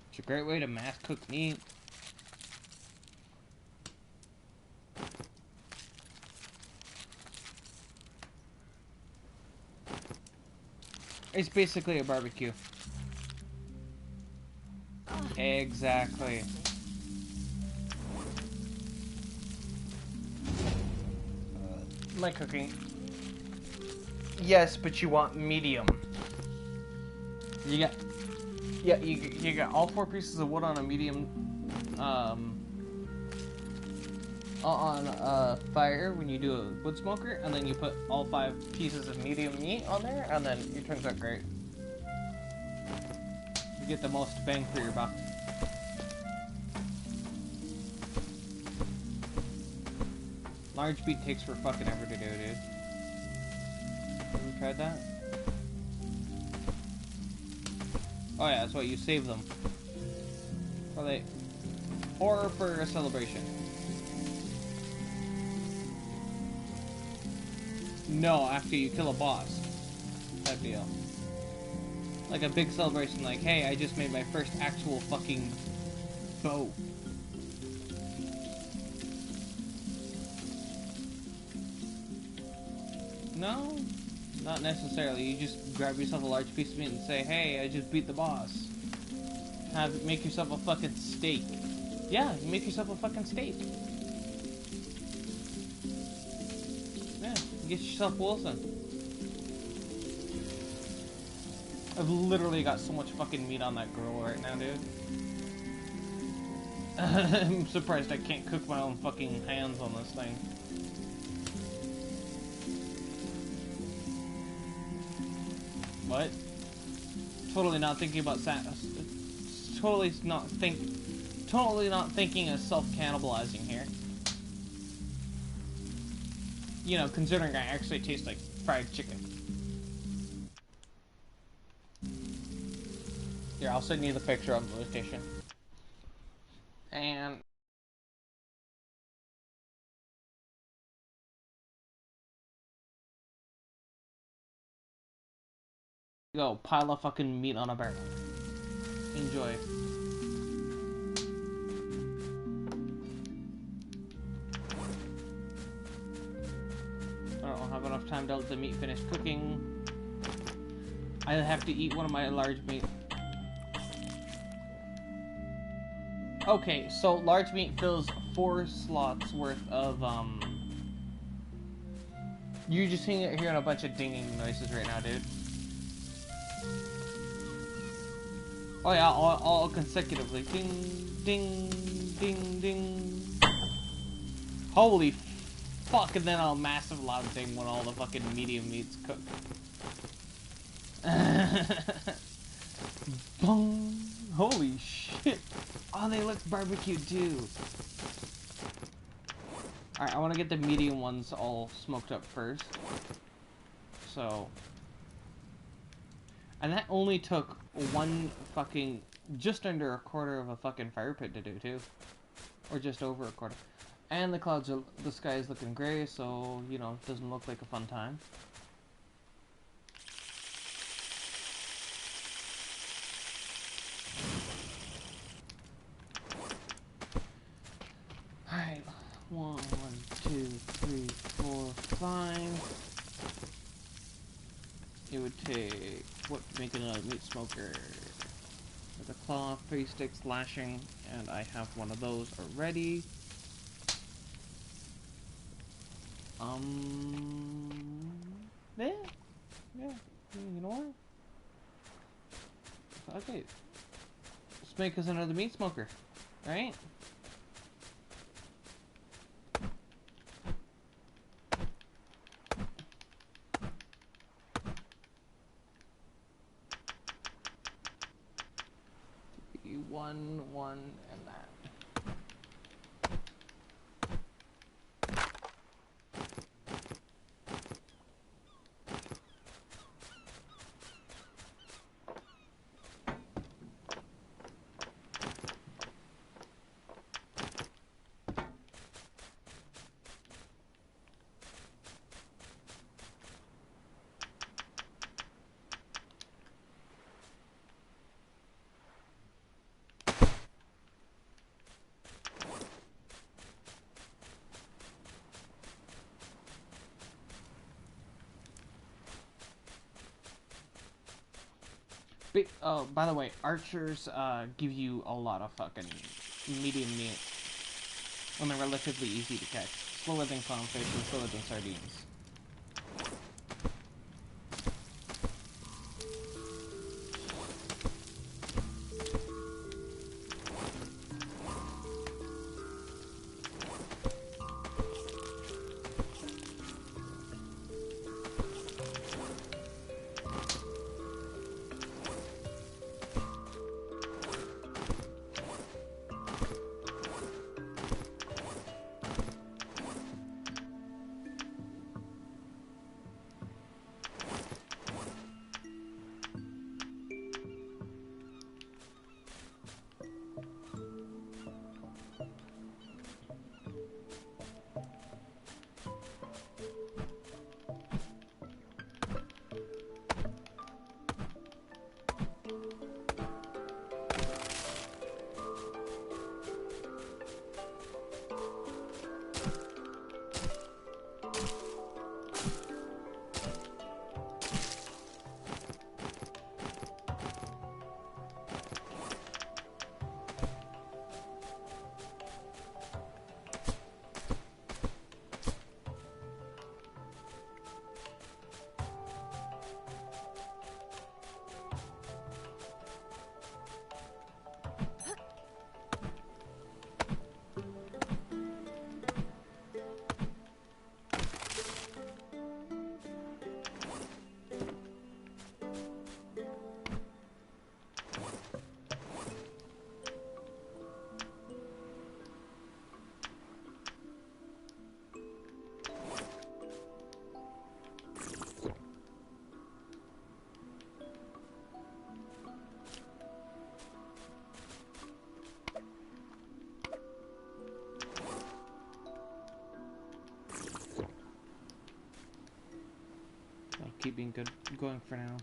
It's a great way to mass cook meat. It's basically a barbecue. Exactly. My cooking. Yes, but you want medium. You got, yeah, you got all 4 pieces of wood on a medium, on a fire when you do a wood smoker, and then you put all 5 pieces of medium meat on there, and then it turns out great. You get the most bang for your buck. Large beet takes for fucking ever to do, dude. Have you tried that? Oh yeah, that's why you save them. Or for a celebration. No, after you kill a boss. Type deal. Like a big celebration, like, hey, I just made my first actual fucking bow. No, not necessarily. You just grab yourself a large piece of meat and say, hey, I just beat the boss. Make yourself a fucking steak. Yeah, you make yourself a fucking steak. Yeah, get yourself Wilson. I've literally got so much fucking meat on that grill right now, dude. I'm surprised I can't cook my own fucking hands on this thing. What? Totally not thinking about totally not thinking of self-cannibalizing here. You know, considering I actually taste like fried chicken. Here, I'll send you the picture of the location. And go, pile of fucking meat on a barrel. Enjoy. I don't have enough time to let the meat finish cooking. I have to eat one of my large meat. Okay, so large meat fills 4 slots worth of, You're just hearing a bunch of dinging noises right now, dude. Oh yeah, all consecutively. Ding, ding, ding, ding. Holy fuck, and then a massive loud ding when all the fucking medium meat's cooked. Bong. Holy shit. Oh, they look barbecued too. Alright, I want to get the medium ones all smoked up first. So... And that only took one fucking... just under a quarter of a fucking fire pit to do, too. Or just over a quarter. And the clouds are... the sky is looking gray, so, you know, it doesn't look like a fun time. Alright. 1, 2, 3, 4, 5... It would take what to make another meat smoker with a claw, 3 sticks, lashing, and I have one of those already. Yeah, you know what? Okay, let's make us another meat smoker, right? One, and that. Oh, by the way, archers give you a lot of fucking medium meat when they're relatively easy to catch. Slower than clownfish and slower than sardines. keep being good going for now.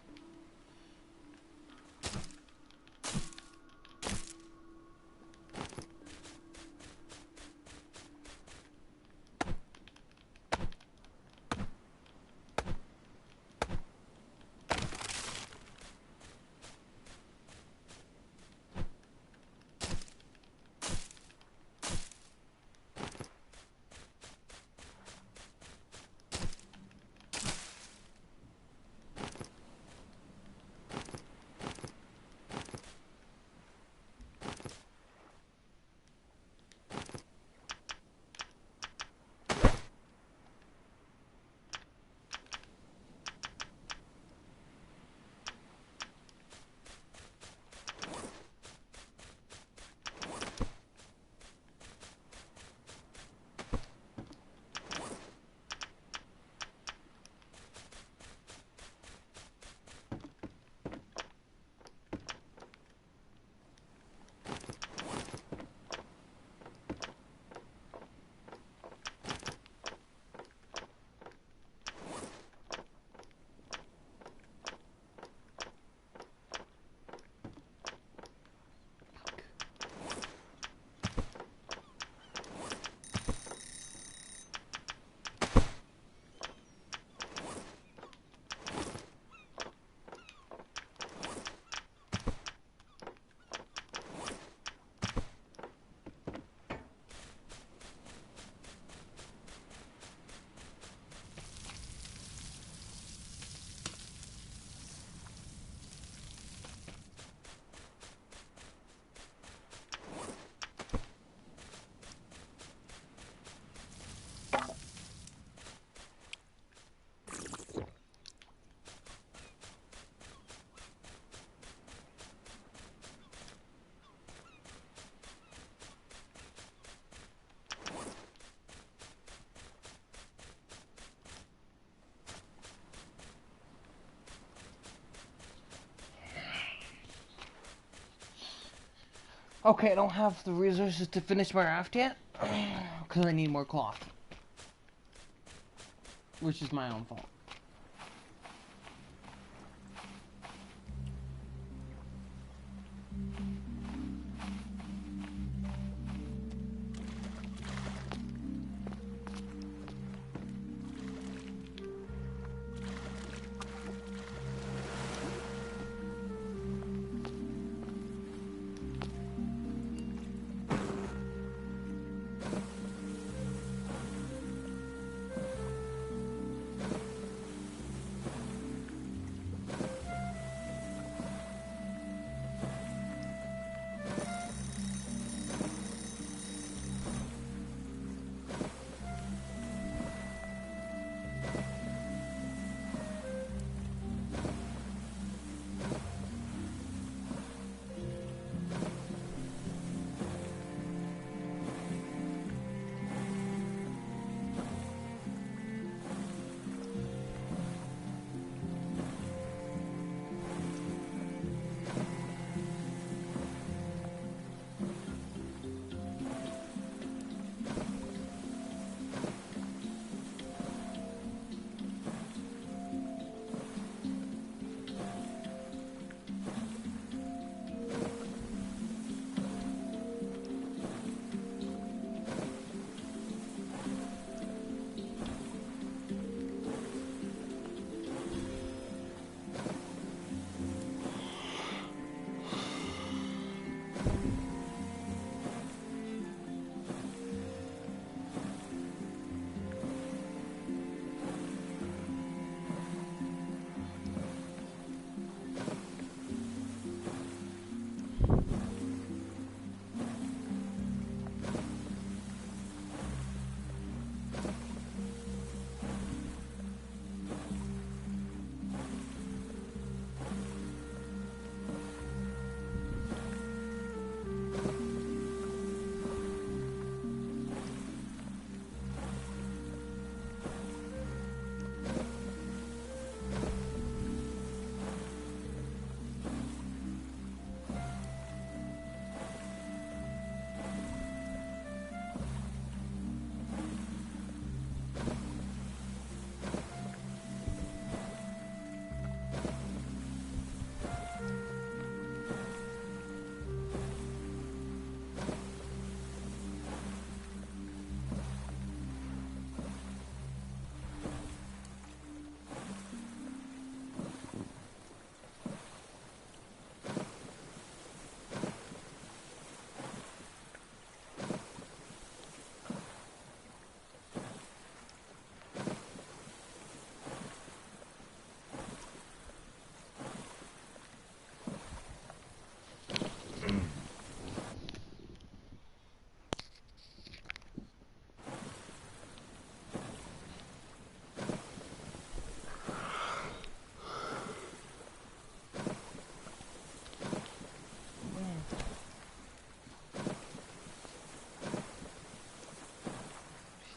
Okay, I don't have the resources to finish my raft yet, because I need more cloth. Which is my own fault.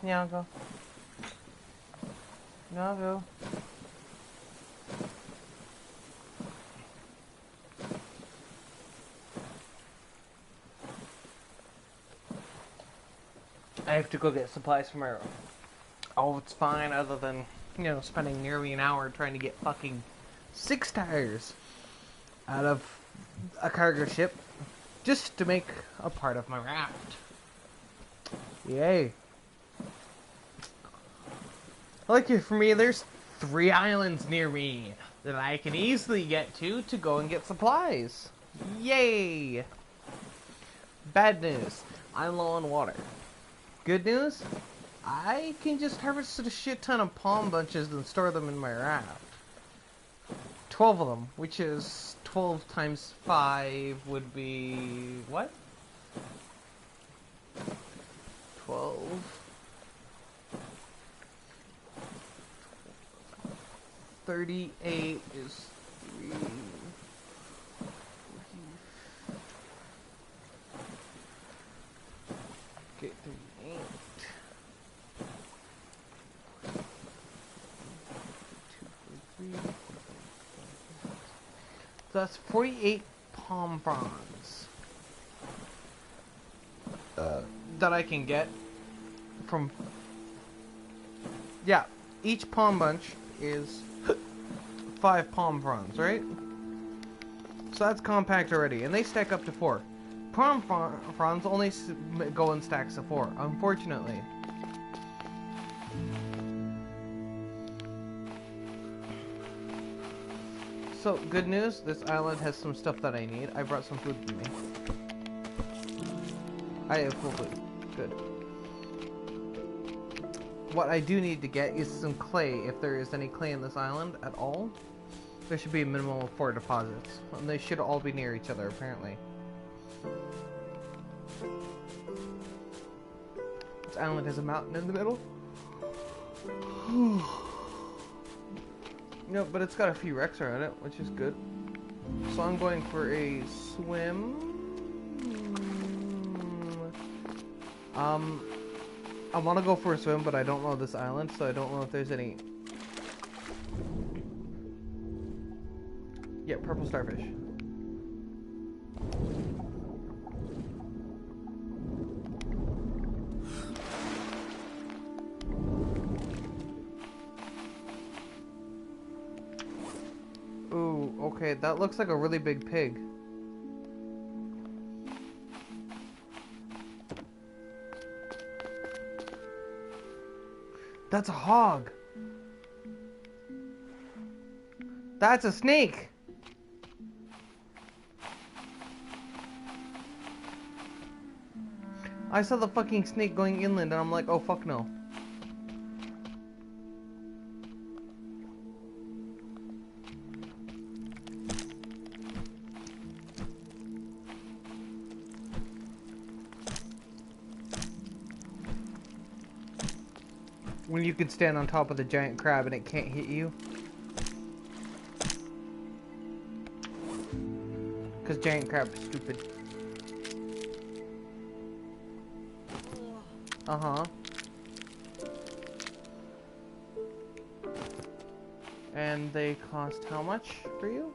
Yeah, I'll go. No, I'll go. I have to go get supplies from my room. Oh, it's fine, other than, you know, spending nearly an hour trying to get fucking 6 tires out of a cargo ship just to make a part of my raft. Yay. Lucky for me, there's 3 islands near me that I can easily get to go and get supplies. Yay! Bad news, I'm low on water. Good news, I can just harvest a shit ton of palm bunches and store them in my raft. 12 of them, which is 12 times 5 would be... what? 12... 38 is 3... Okay, 38... So that's 48 palm fronds that I can get from... yeah, each palm bunch is 5 palm fronds, right? So that's compact already, and they stack up to 4. Palm fronds only go in stacks of 4, unfortunately. So, good news, this island has some stuff that I need. I brought some food with me. I have full food. Good. What I do need to get is some clay, if there is any clay in this island at all. There should be a minimum of 4 deposits. And they should all be near each other, apparently. This island has a mountain in the middle. No, but it's got a few wrecks around it, which is good. So I'm going for a swim. I want to go for a swim, but I don't know this island, so I don't know if there's any... yeah, purple starfish. Ooh, okay, that looks like a really big pig. That's a hog. That's a snake. I saw the fucking snake going inland and I'm like, oh fuck no. When you can stand on top of the giant crab and it can't hit you. Because giant crab is stupid. Uh-huh. And they cost how much for you?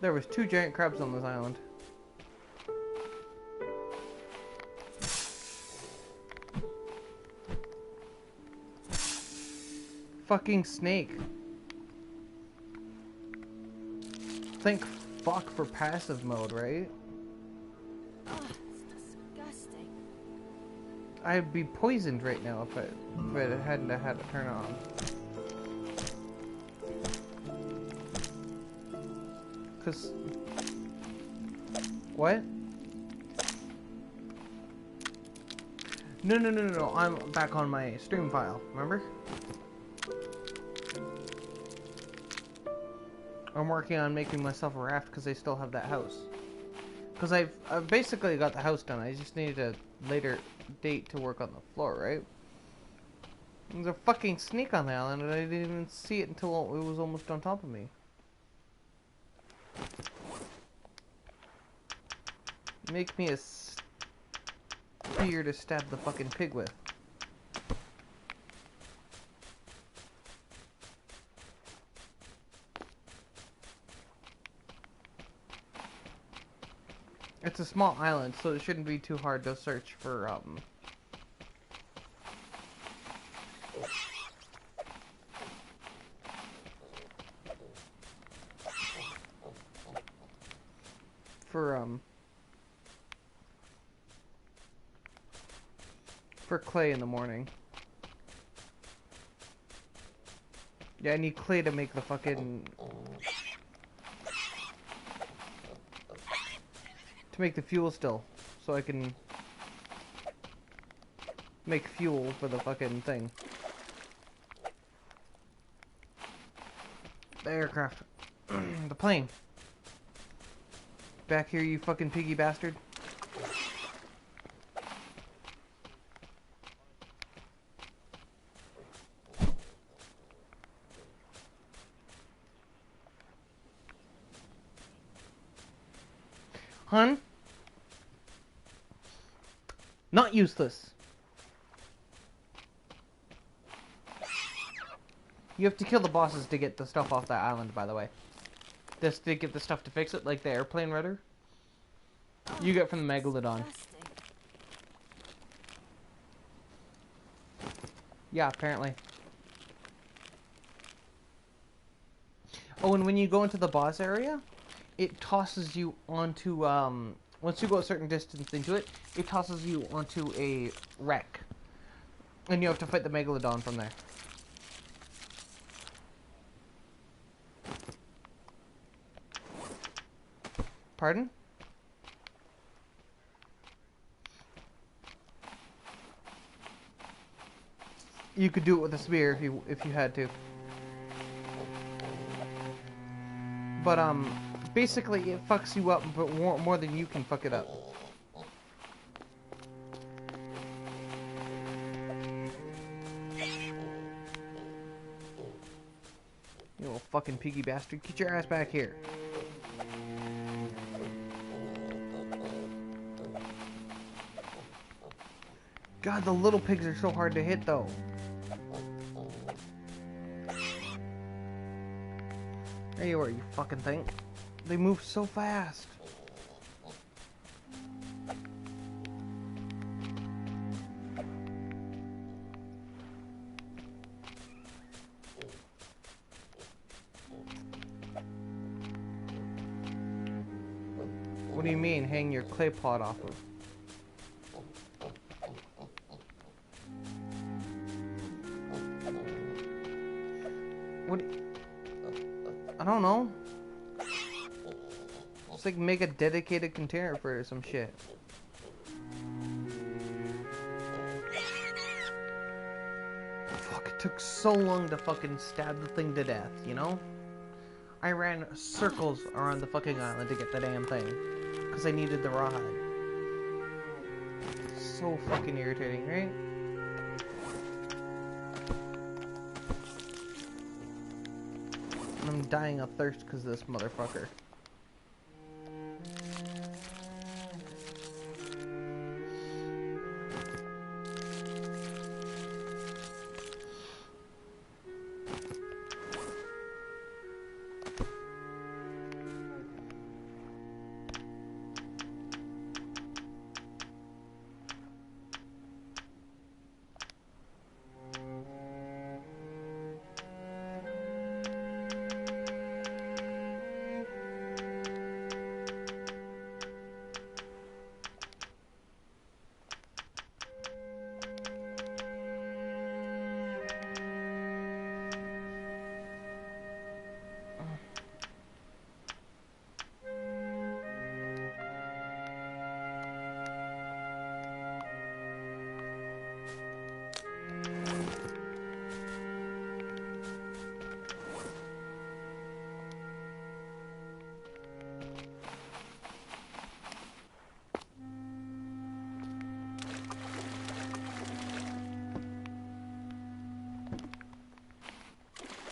There was 2 giant crabs on this island. Fucking snake. Thank fuck for passive mode, right? Oh, it's disgusting. I'd be poisoned right now if I hadn't had to turn it on. Cause... what? No, I'm back on my stream file, remember? I'm working on making myself a raft because I still have that house. Because I've basically got the house done. I just needed a later date to work on the floor, right? There's a fucking snake on the island and I didn't even see it until it was almost on top of me. Make me a spear to stab the fucking pig with. It's a small island, so it shouldn't be too hard to search for, for clay in the morning. Yeah, I need clay to make the fucking... to make the fuel still, so I can make fuel for the fucking thing. The aircraft. The plane. Back here, you fucking piggy bastard. Hun? Not useless. You have to kill the bosses to get the stuff off that island, by the way. This to get the stuff to fix it, like the airplane rudder. You get from the Megalodon. Disgusting. Yeah, apparently. Oh, and when you go into the boss area, it tosses you onto, once you go a certain distance into it, it tosses you onto a wreck. And you have to fight the Megalodon from there. Pardon? You could do it with a spear if you had to. But basically it fucks you up, but more than you can fuck it up. You little fucking piggy bastard, get your ass back here. God, the little pigs are so hard to hit, though. There you are, you fucking thing. They move so fast. What do you mean, hang your clay pot off of? What? I don't know. Just like make a dedicated container for it or some shit. Fuck, it took so long to fucking stab the thing to death, you know? I ran circles around the fucking island to get the damn thing. Because I needed the rawhide. So fucking irritating, right? I'm dying of thirst because of this motherfucker.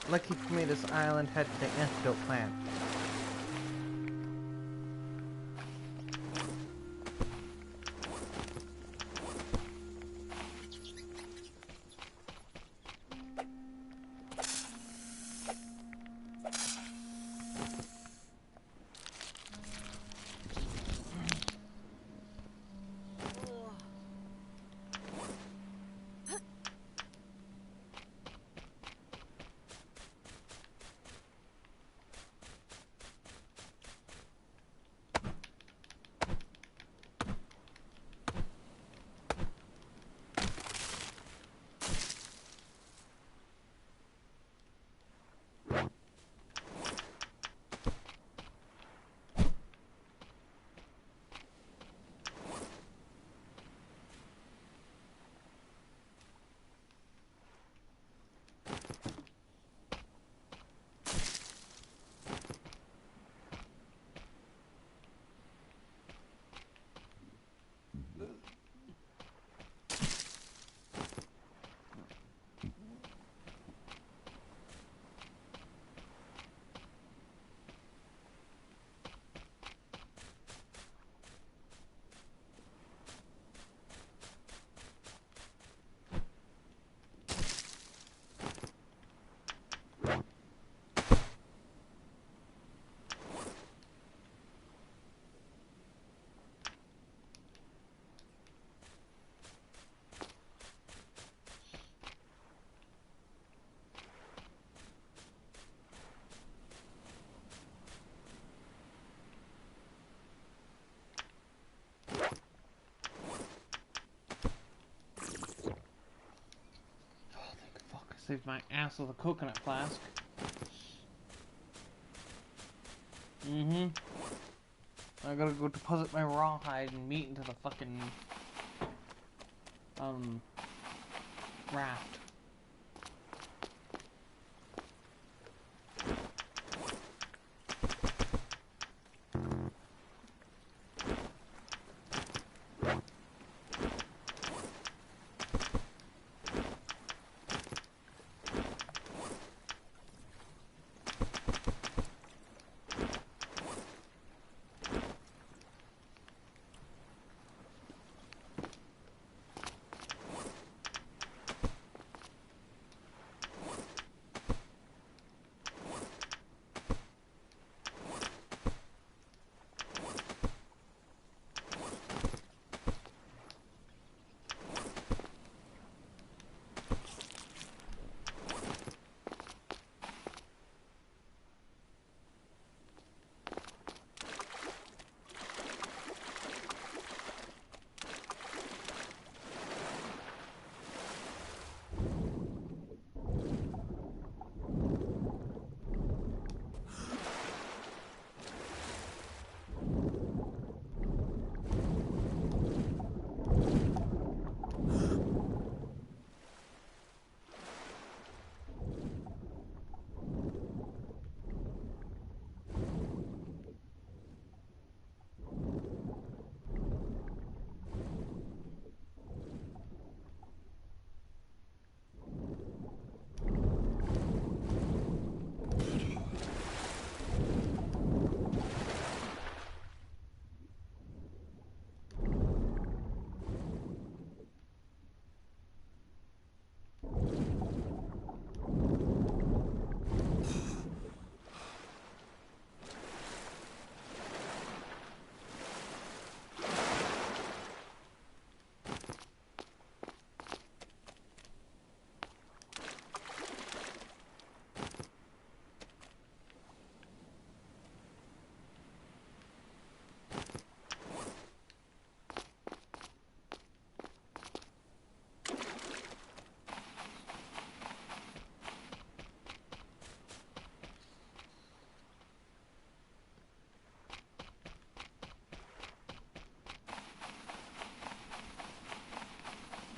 Lucky for me, this island had the antidote plant. Saved my ass with a coconut flask. I gotta go deposit my rawhide and meat into the fucking raft.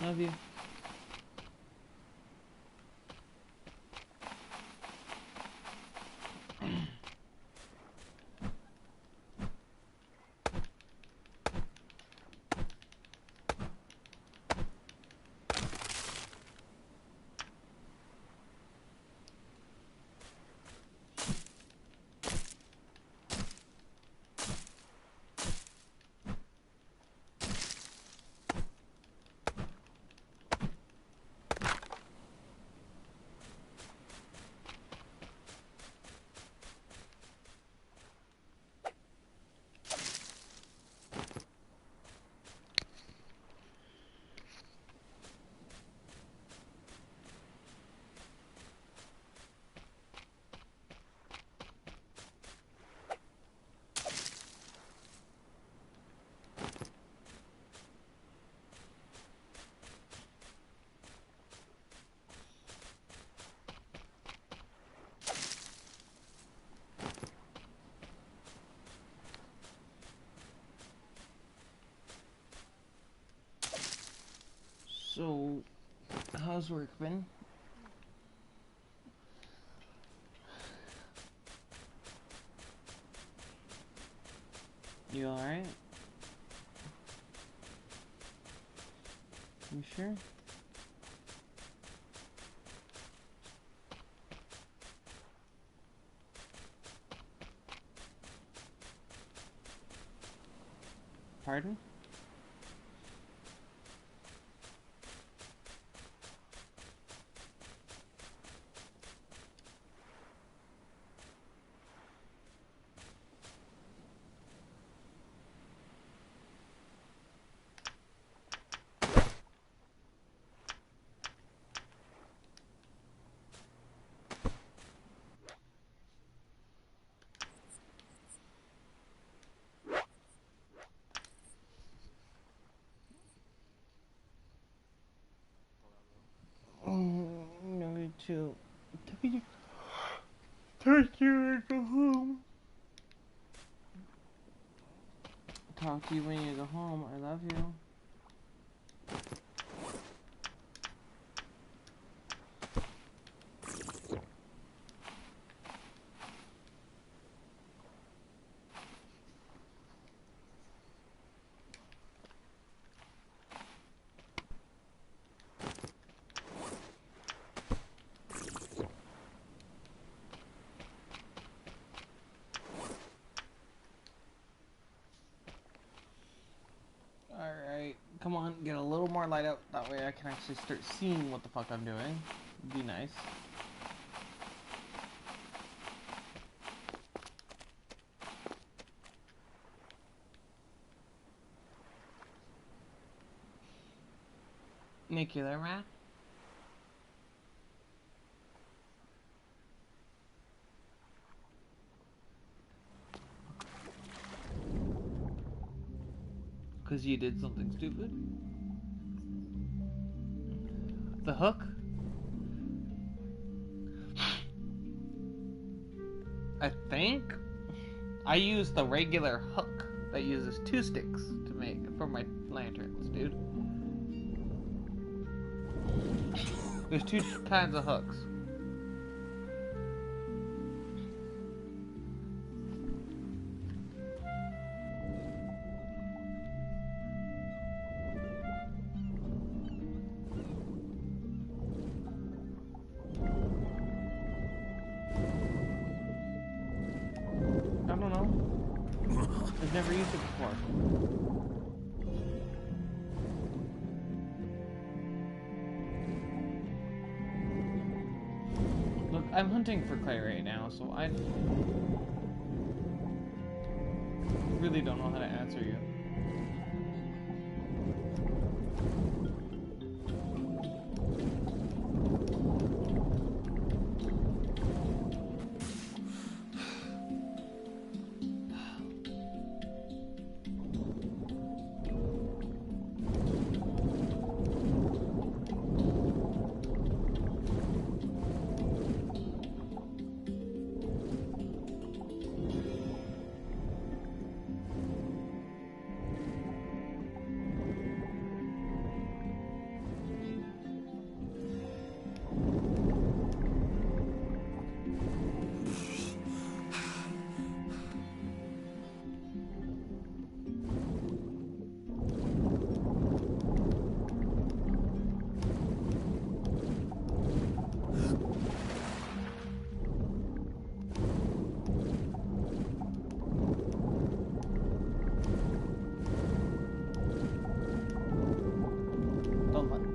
Love you. So, how's work been? You alright? You sure? Pardon? Talk to you when you go home. Talk to you when you go home. I love you. Alright, come on, get a little more light out. That way I can actually start seeing what the fuck I'm doing. Be nice. Nick, you there, man? Because you did something stupid? The hook? I think I used the regular hook that uses 2 sticks to make for my lanterns, dude. There's 2 kinds of hooks. I don't know. I've never used it before. Look, I'm hunting for clay right now, so I really don't know how to answer you.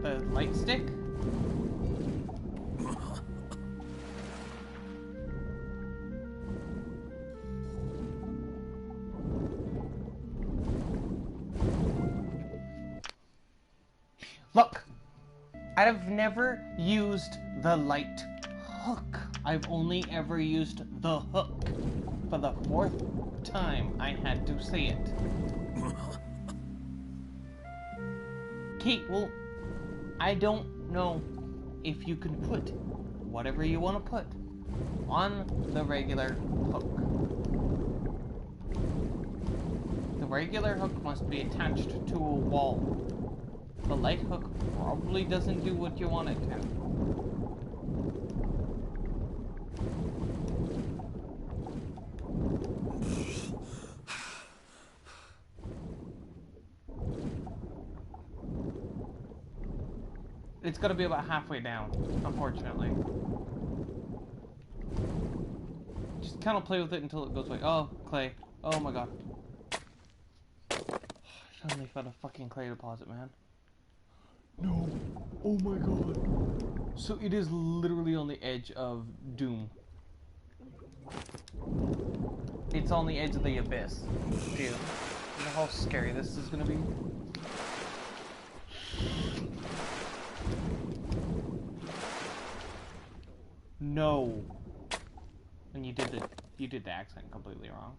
The light stick? Look! I've never used the light hook. I've only ever used the hook. For the 4th time, I had to say it. Kate, well, I don't know if you can put whatever you want to put on the regular hook. The regular hook must be attached to a wall. The light hook probably doesn't do what you want it to. It's gonna be about halfway down, unfortunately. Just kind of play with it until it goes away. Oh, clay. Oh my god. I finally found a fucking clay deposit, man. No. Oh my god. So it is literally on the edge of doom. It's on the edge of the abyss. Dude, you know how scary this is gonna be? No. And you did the accent completely wrong.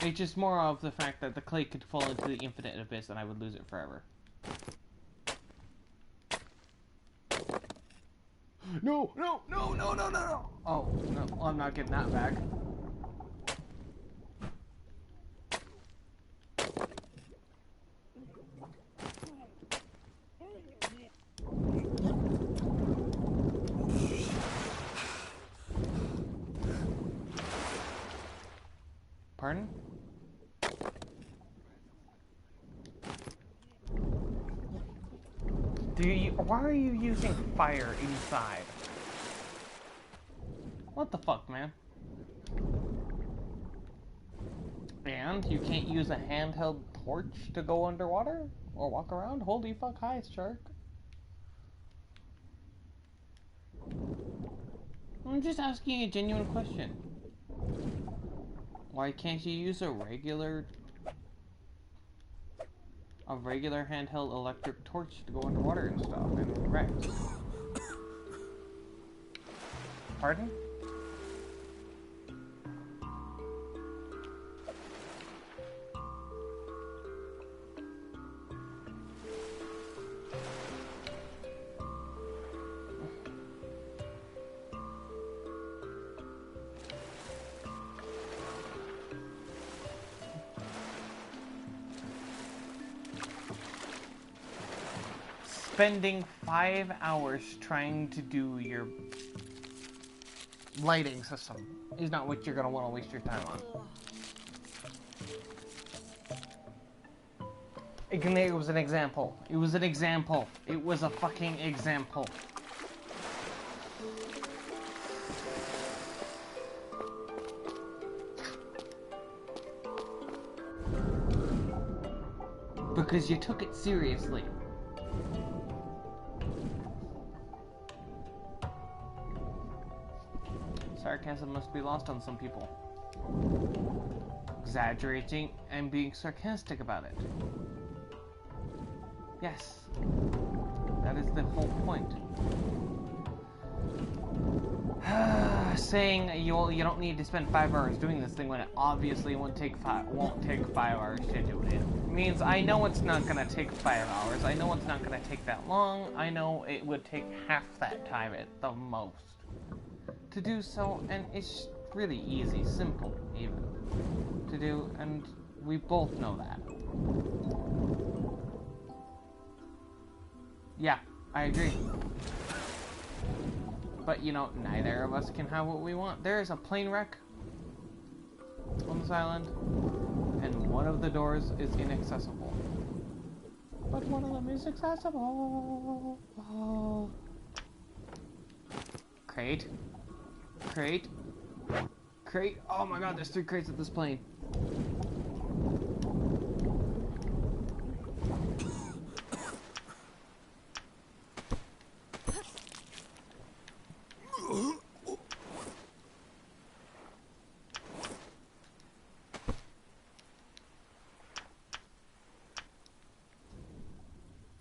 It's just more of the fact that the clay could fall into the infinite abyss and I would lose it forever. No, no, no, no, no, no, no. Oh, no, I'm not getting that back. Pardon? Why are you using fire inside? What the fuck, man? And you can't use a handheld torch to go underwater? Or walk around? Holy fuck, hi, shark. I'm just asking a genuine question. Why can't you use a regular handheld electric torch to go underwater and stuff and wreck? Pardon? Spending 5 hours trying to do your lighting system is not what you're gonna want to waste your time on. It was an example. It was an example. It was a fucking example. Because you took it seriously. Sarcasm must be lost on some people. Exaggerating and being sarcastic about it. Yes. That is the whole point. Saying you don't need to spend 5 hours doing this thing when it obviously won't take 5 hours to do it means I know it's not gonna take 5 hours. I know it's not gonna take that long. I know it would take half that time at the most to do so, and it's really easy, simple even to do, and we both know that. Yeah, I agree. But, you know, neither of us can have what we want. There is a plane wreck on this island, and one of the doors is inaccessible. But one of them is accessible. Oh. Crate. Crate. Crate. Oh my god, there's 3 crates at this plane.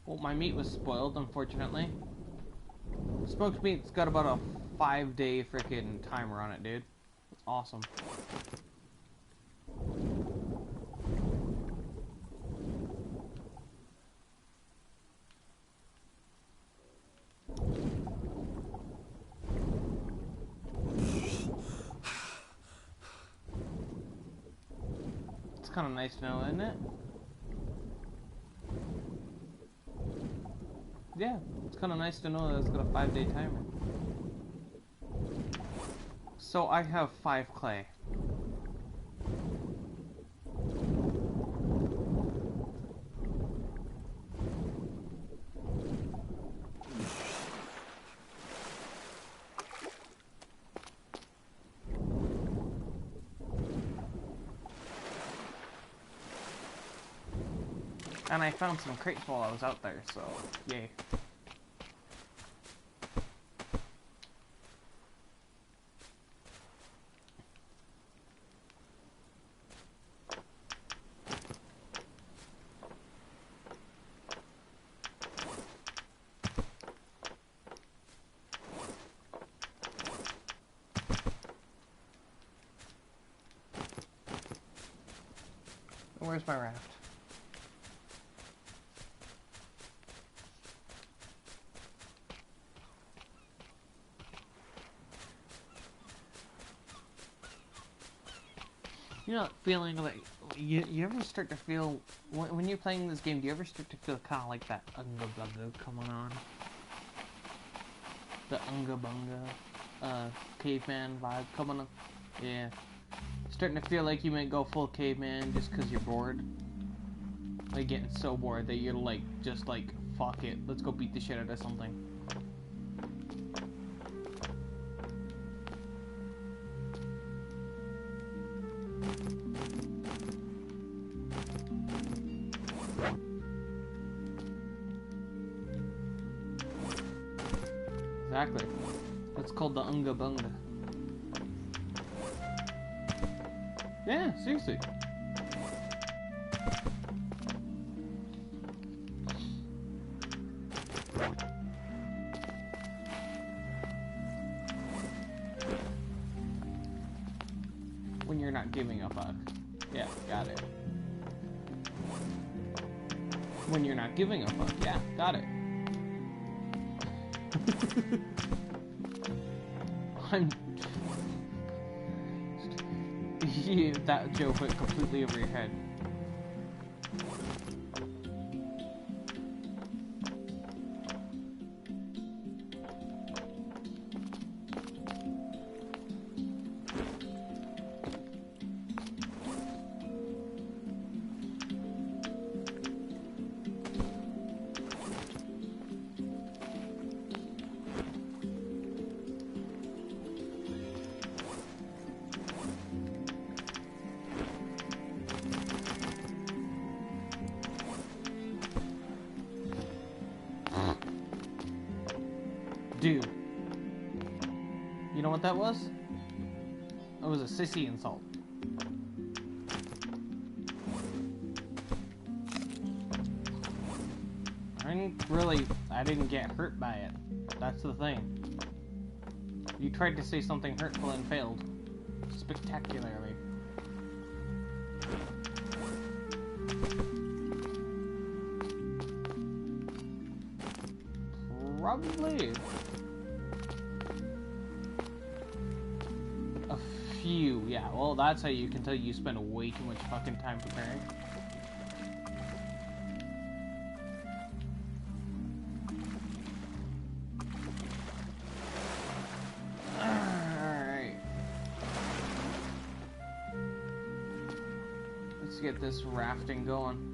Well, my meat was spoiled, unfortunately. Smoked meat's got about a 5-day freaking timer on it, dude. It's awesome. It's kind of nice to know, isn't it? Yeah, it's kind of nice to know that it's got a 5-day timer. So I have 5 clay. And I found some crates while I was out there, so yay. Where's my raft? You know, feeling like you ever start to feel when you're playing this game? Do you ever start to feel kind of like that unga bunga coming on? The unga bunga, caveman vibe coming on. Yeah, starting to feel like you might go full caveman just because you're bored. Like getting so bored that you're like just like fuck it, let's go beat the shit out of something. Exactly. That's called the unga bunga. Yeah, seriously. When you're not giving a fuck. Yeah, got it. When you're not giving a fuck. Yeah, got it. I'm... Yeah, that joke went completely over your head. Dude. You know what that was? It was a sissy insult. I didn't get hurt by it. That's the thing. You tried to say something hurtful and failed. Spectacularly. Probably. A few, yeah. Well, that's how you can tell you spend way too much fucking time preparing. Alright. Let's get this rafting going.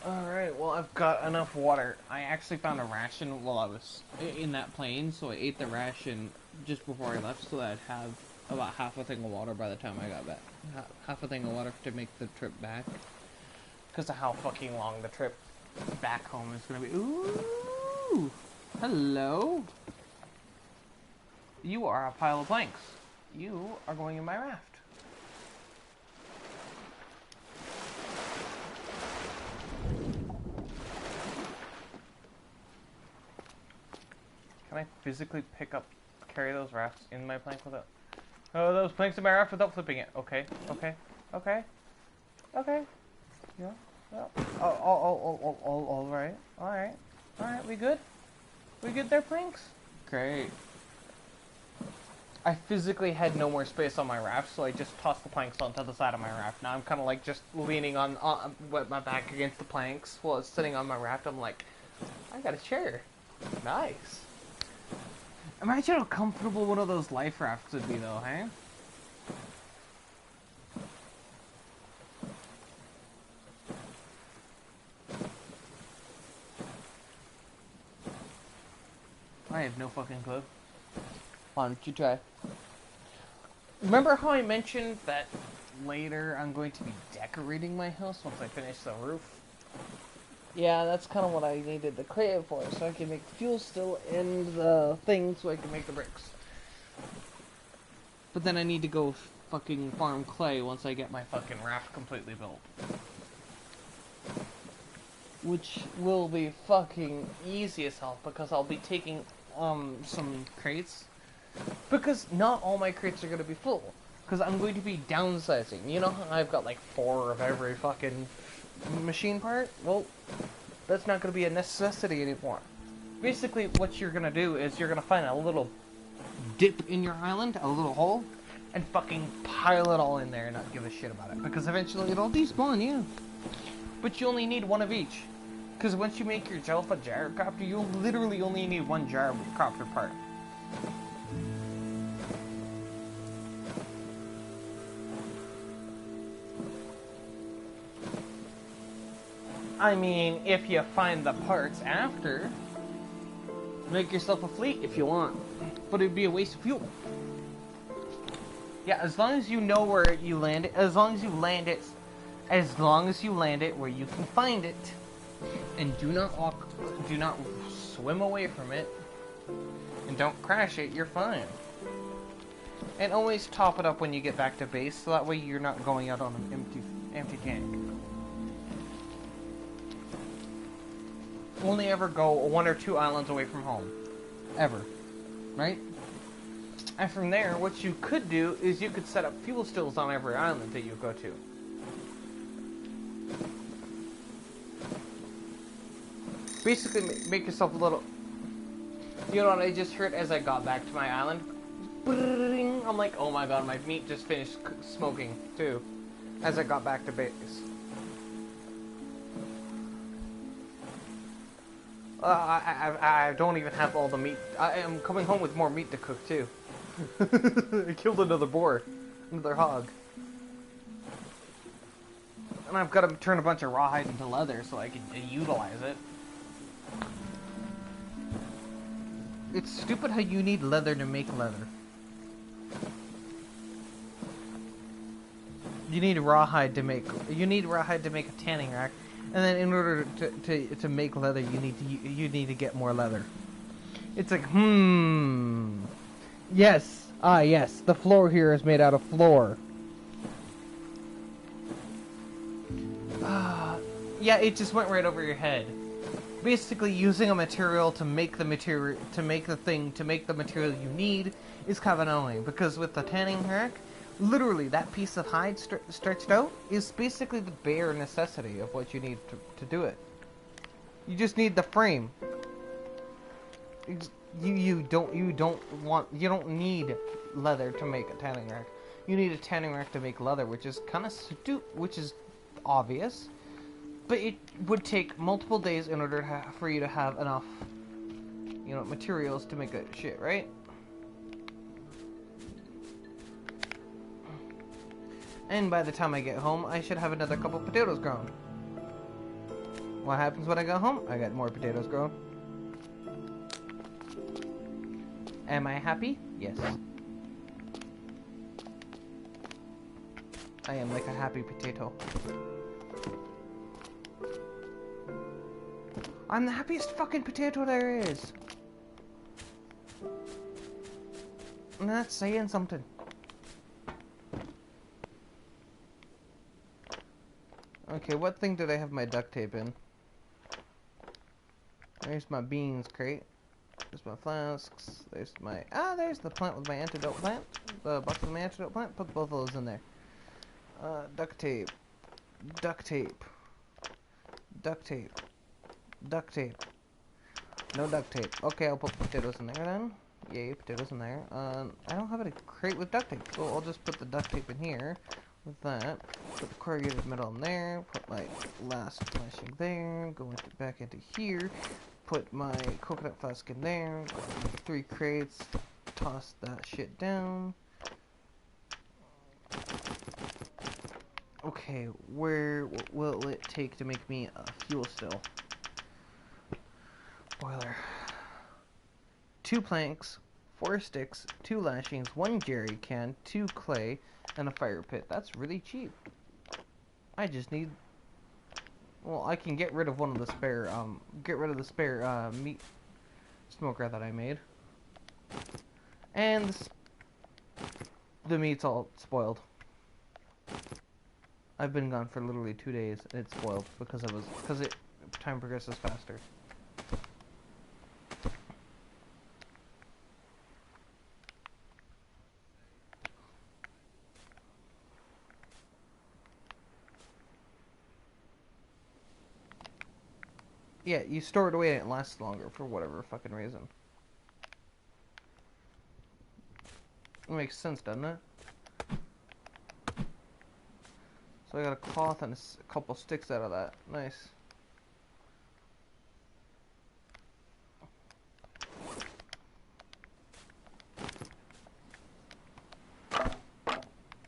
Alright, well I've got enough water. I actually found a ration while I was in that plane, so I ate the ration just before I left so that I'd have about half a thing of water by the time I got back. Half a thing of water to make the trip back. Because of how fucking long the trip back home is going to be. Ooh! Hello! You are a pile of planks. You are going in my raft. Can I physically carry those rafts in my plank without... Oh, those planks in my raft without flipping it. Okay, okay, okay, okay. Yeah, yeah. Alright, alright. Alright, we good? We good there, planks? Great. I physically had no more space on my raft, so I just tossed the planks onto the side of my raft. Now I'm kind of like just leaning on with my back against the planks while it's sitting on my raft. I'm like, I got a chair. Nice. Imagine how comfortable one of those life rafts would be, though, hey? I have no fucking clue. Why don't you try? Remember how I mentioned that later I'm going to be decorating my house once I finish the roof? Yeah, that's kind of what I needed the clay for, so I can make the fuel still and the thing so I can make the bricks. But then I need to go fucking farm clay once I get my fucking raft completely built. Which will be fucking easy as hell, because I'll be taking some crates. Because not all my crates are going to be full. Because I'm going to be downsizing. You know how I've got like 4 of every fucking machine part? Well, that's not going to be a necessity anymore. Basically, what you're going to do is you're going to find a little dip in your island, a little hole, and fucking pile it all in there and not give a shit about it. Because eventually it'll despawn, yeah. But you only need 1 of each. Because once you make yourself a gyrocopter, you'll literally only need 1 gyrocopter part. I mean, if you find the parts after, make yourself a fleet if you want. But it'd be a waste of fuel. Yeah, as long as you know where you land it, as long as you land it where you can find it, and do not swim away from it, and don't crash it, you're fine. And always top it up when you get back to base, so that way you're not going out on an empty tank. Only ever go 1 or 2 islands away from home. Ever. Right? And from there, what you could do is you could set up fuel stills on every island that you go to. Basically, make yourself a little... You know what I just heard as I got back to my island? I'm like, oh my god, my meat just finished smoking, too. As I got back to base. I don't even have all the meat. I am coming home with more meat to cook, too. I killed another boar. Another hog. And I've got to turn a bunch of rawhide into leather so I can utilize it. It's stupid how you need leather to make leather. You need rawhide to make a tanning rack. And then in order to make leather, you need to get more leather. It's like, yes, yes, the floor here is made out of floor. Yeah, it just went right over your head. Basically, using a material to make the material you need is kind of annoying, because with the tanning rack, literally, that piece of hide stretched out is basically the bare necessity of what you need to do it. You just need the frame. You don't need leather to make a tanning rack. You need a tanning rack to make leather, which is kind of which is obvious, but it would take multiple days in order for you to have enough, materials to make that shit, right? And by the time I get home, I should have another couple potatoes grown. What happens when I go home? I got more potatoes grown. Am I happy? Yes. I am like a happy potato. I'm the happiest fucking potato there is. And that's saying something. Okay, what thing did I have my duct tape in? There's my beans crate. There's my flasks. There's my... there's the plant with my antidote plant. The box with my antidote plant. Put both of those in there. Duct tape. Duct tape. Duct tape. Duct tape. No duct tape. Okay, I'll put potatoes in there then. Yay, potatoes in there. I don't have a crate with duct tape, so I'll just put the duct tape in here. With that, put the corrugated metal in there, put my last flashing there, go back into here, put my coconut flask in there, 3 crates, toss that shit down. Okay, where will it take to make me a fuel still? Boiler. 2 planks, 4 sticks, 2 lashings, 1 jerry can, 2 clay, and a fire pit. That's really cheap. I just need... Well, I can get rid of one of the spare, meat smoker that I made. And the meat's all spoiled. I've been gone for literally 2 days, and it's spoiled because time progresses faster. Yeah, you store it away and it lasts longer for whatever fucking reason. It makes sense, doesn't it? So I got a cloth and a couple sticks out of that. Nice.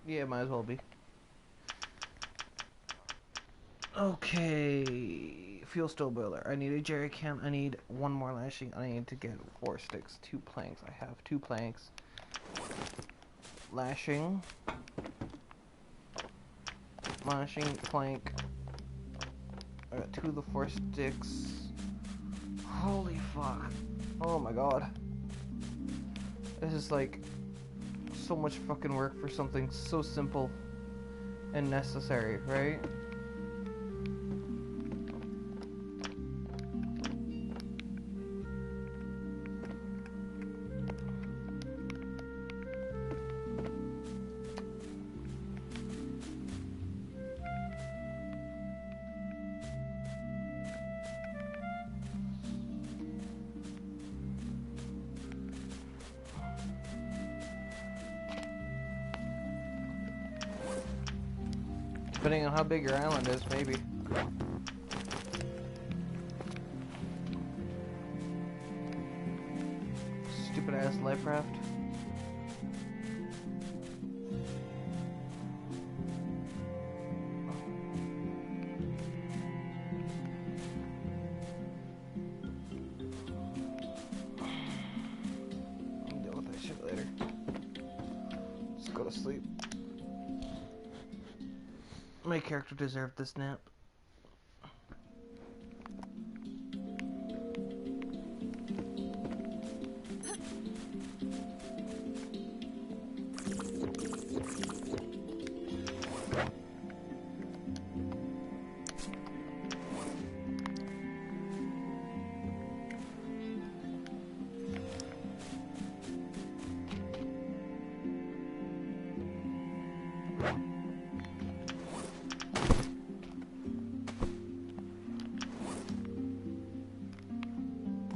Yeah, might as well be. Okay, fuel stove boiler. I need a jerry can. I need one more lashing. I need to get 4 sticks, 2 planks. I have 2 planks. Lashing. Lashing, plank. I got 2 of the 4 sticks. Holy fuck. Oh my god. This is like so much fucking work for something so simple and necessary, right? Depending on how big your island is, maybe. Stupid ass life raft. I'll deal with that shit later. Let's go to sleep. My character deserved this nap.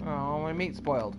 Oh, my meat spoiled.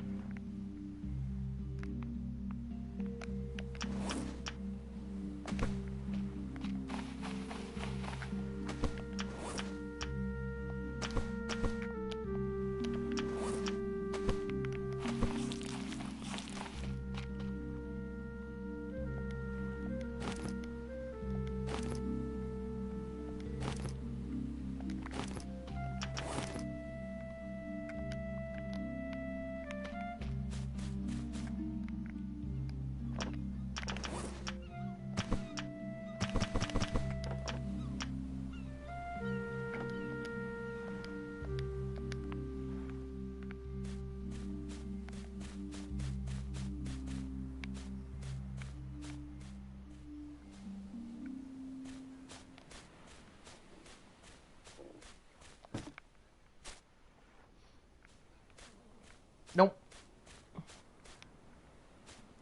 Nope.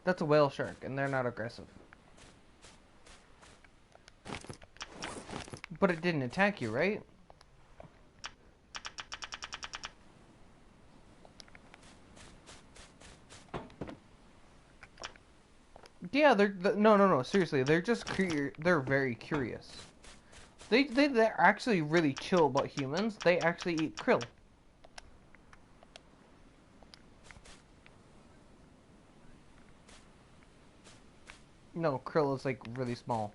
That's a whale shark, and they're not aggressive. But it didn't attack you, right? Yeah, no, seriously, they're just they're very curious. They're actually really chill about humans. They actually eat krill. No, krill is like really small.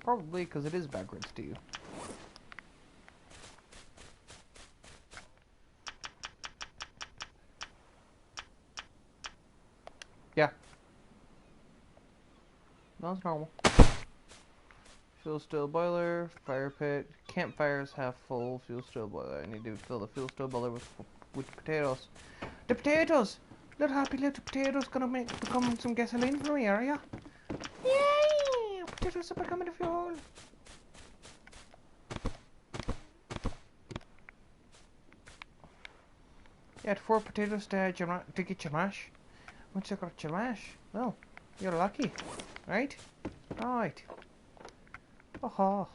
Probably because it is backwards to you. Yeah. That's normal. Fuel stove boiler, fire pit, campfires half full, fuel stove boiler. I need to fill the fuel stove boiler with potatoes. The potatoes! Little happy little potatoes gonna become some gasoline for me, are ya? super coming to fuel. You had 4 potatoes to get your mash. Once you got your mash, well, you're lucky, right? Right. Oh.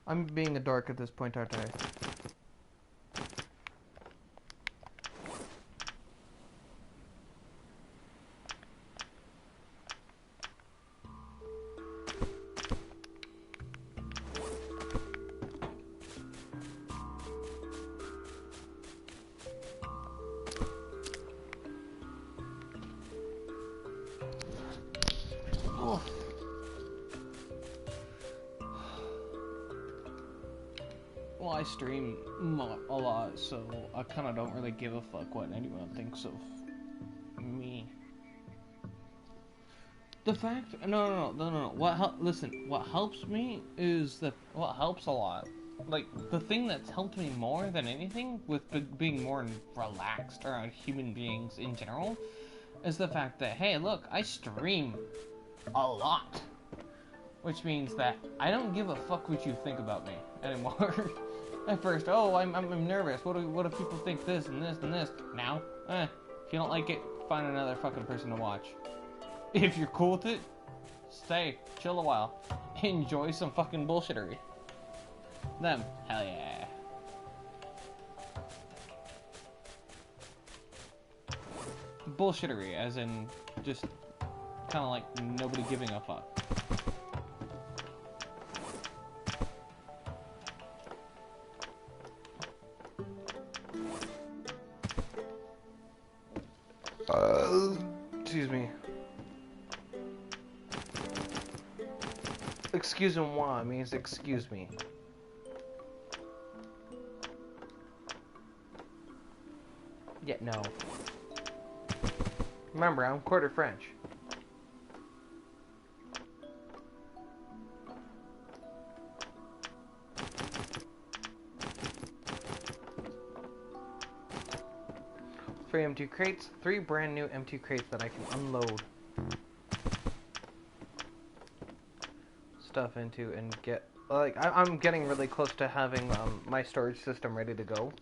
I'm being a dork at this point, aren't I? Oh. Well, I stream a lot, so I kind of don't really give a fuck what anyone thinks of me. The fact, no. Listen, what helps me is that what helps a lot. Like the thing that's helped me more than anything with being more relaxed around human beings in general is the fact that hey, look, I stream a lot, which means that I don't give a fuck what you think about me anymore. At first, oh, I'm nervous. What if people think this and this and this? Now, if you don't like it, find another fucking person to watch. If you're cool with it, stay, chill a while, enjoy some fucking bullshittery. Them, hell yeah. Bullshittery, as in just kind of like nobody giving a fuck. Excuse me. Excusez-moi means excuse me. Yeah, no. Remember, I'm quarter French. Three empty crates, 3 brand new empty crates that I can unload stuff into and get, like, I'm getting really close to having my storage system ready to go.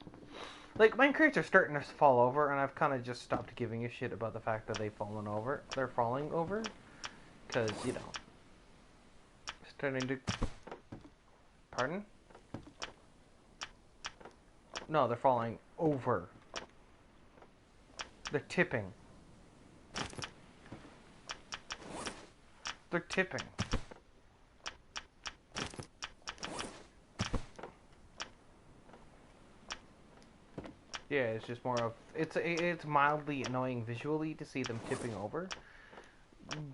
Like, my crates are starting to fall over, and I've kind of just stopped giving a shit about the fact that they're falling over, because, you know, starting to, pardon? No, they're falling over. They're tipping. They're tipping. Yeah, it's just more of it's mildly annoying visually to see them tipping over,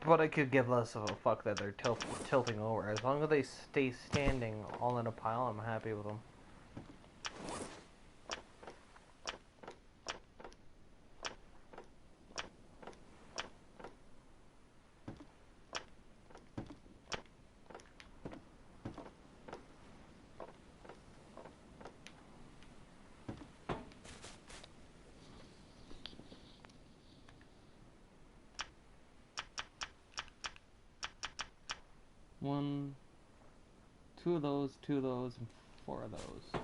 but I could give less of a fuck that they're tilting over. As long as they stay standing all in a pile, I'm happy with them. One, 2 of those, 2 of those, and 4 of those.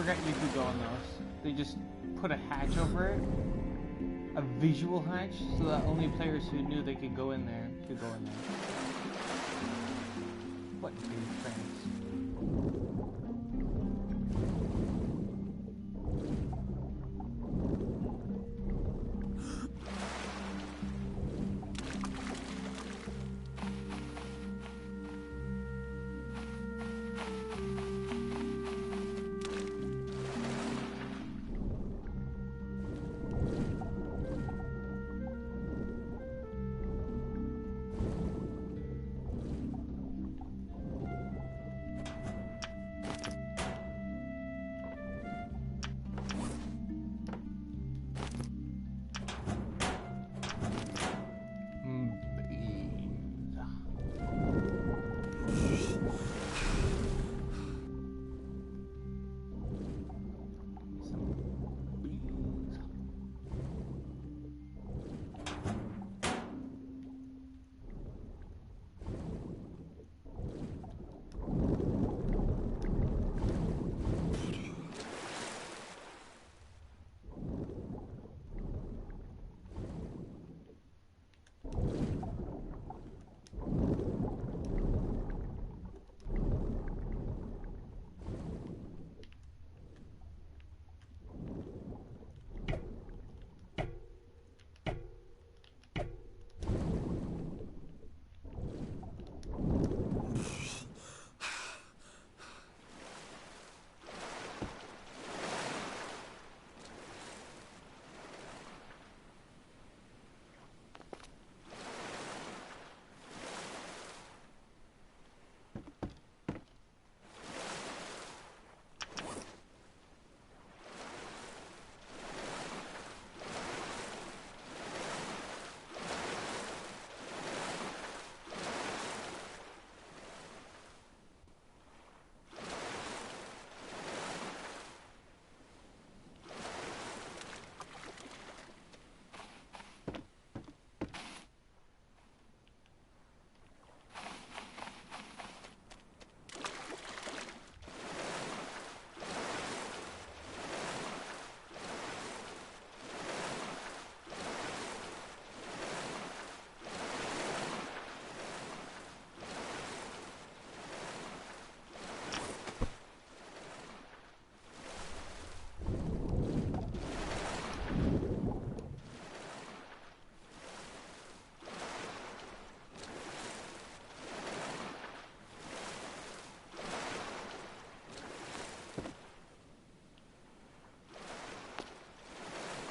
forgot you could go on those. They just put a hatch over it, a visual hatch, so that only players who knew they could go in there could go in there. What douchebags.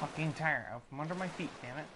Fucking tire out from under my feet, damn it.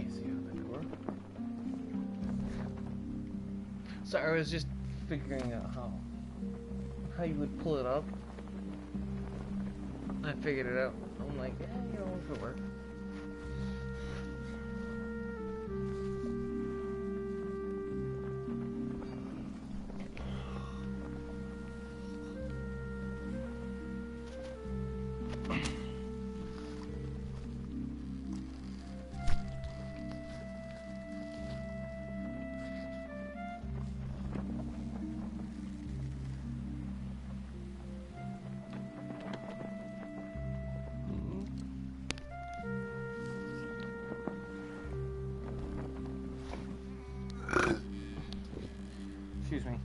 see the door. So I was just figuring out how you would pull it up. I figured it out. I'm like, yeah, you know, if it works. Excuse me.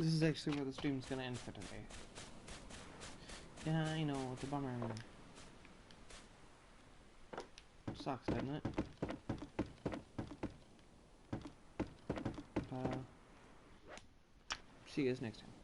This is actually where the stream's gonna end for today. Yeah, I know, it's a bummer. Sucks, doesn't it? See you guys next time.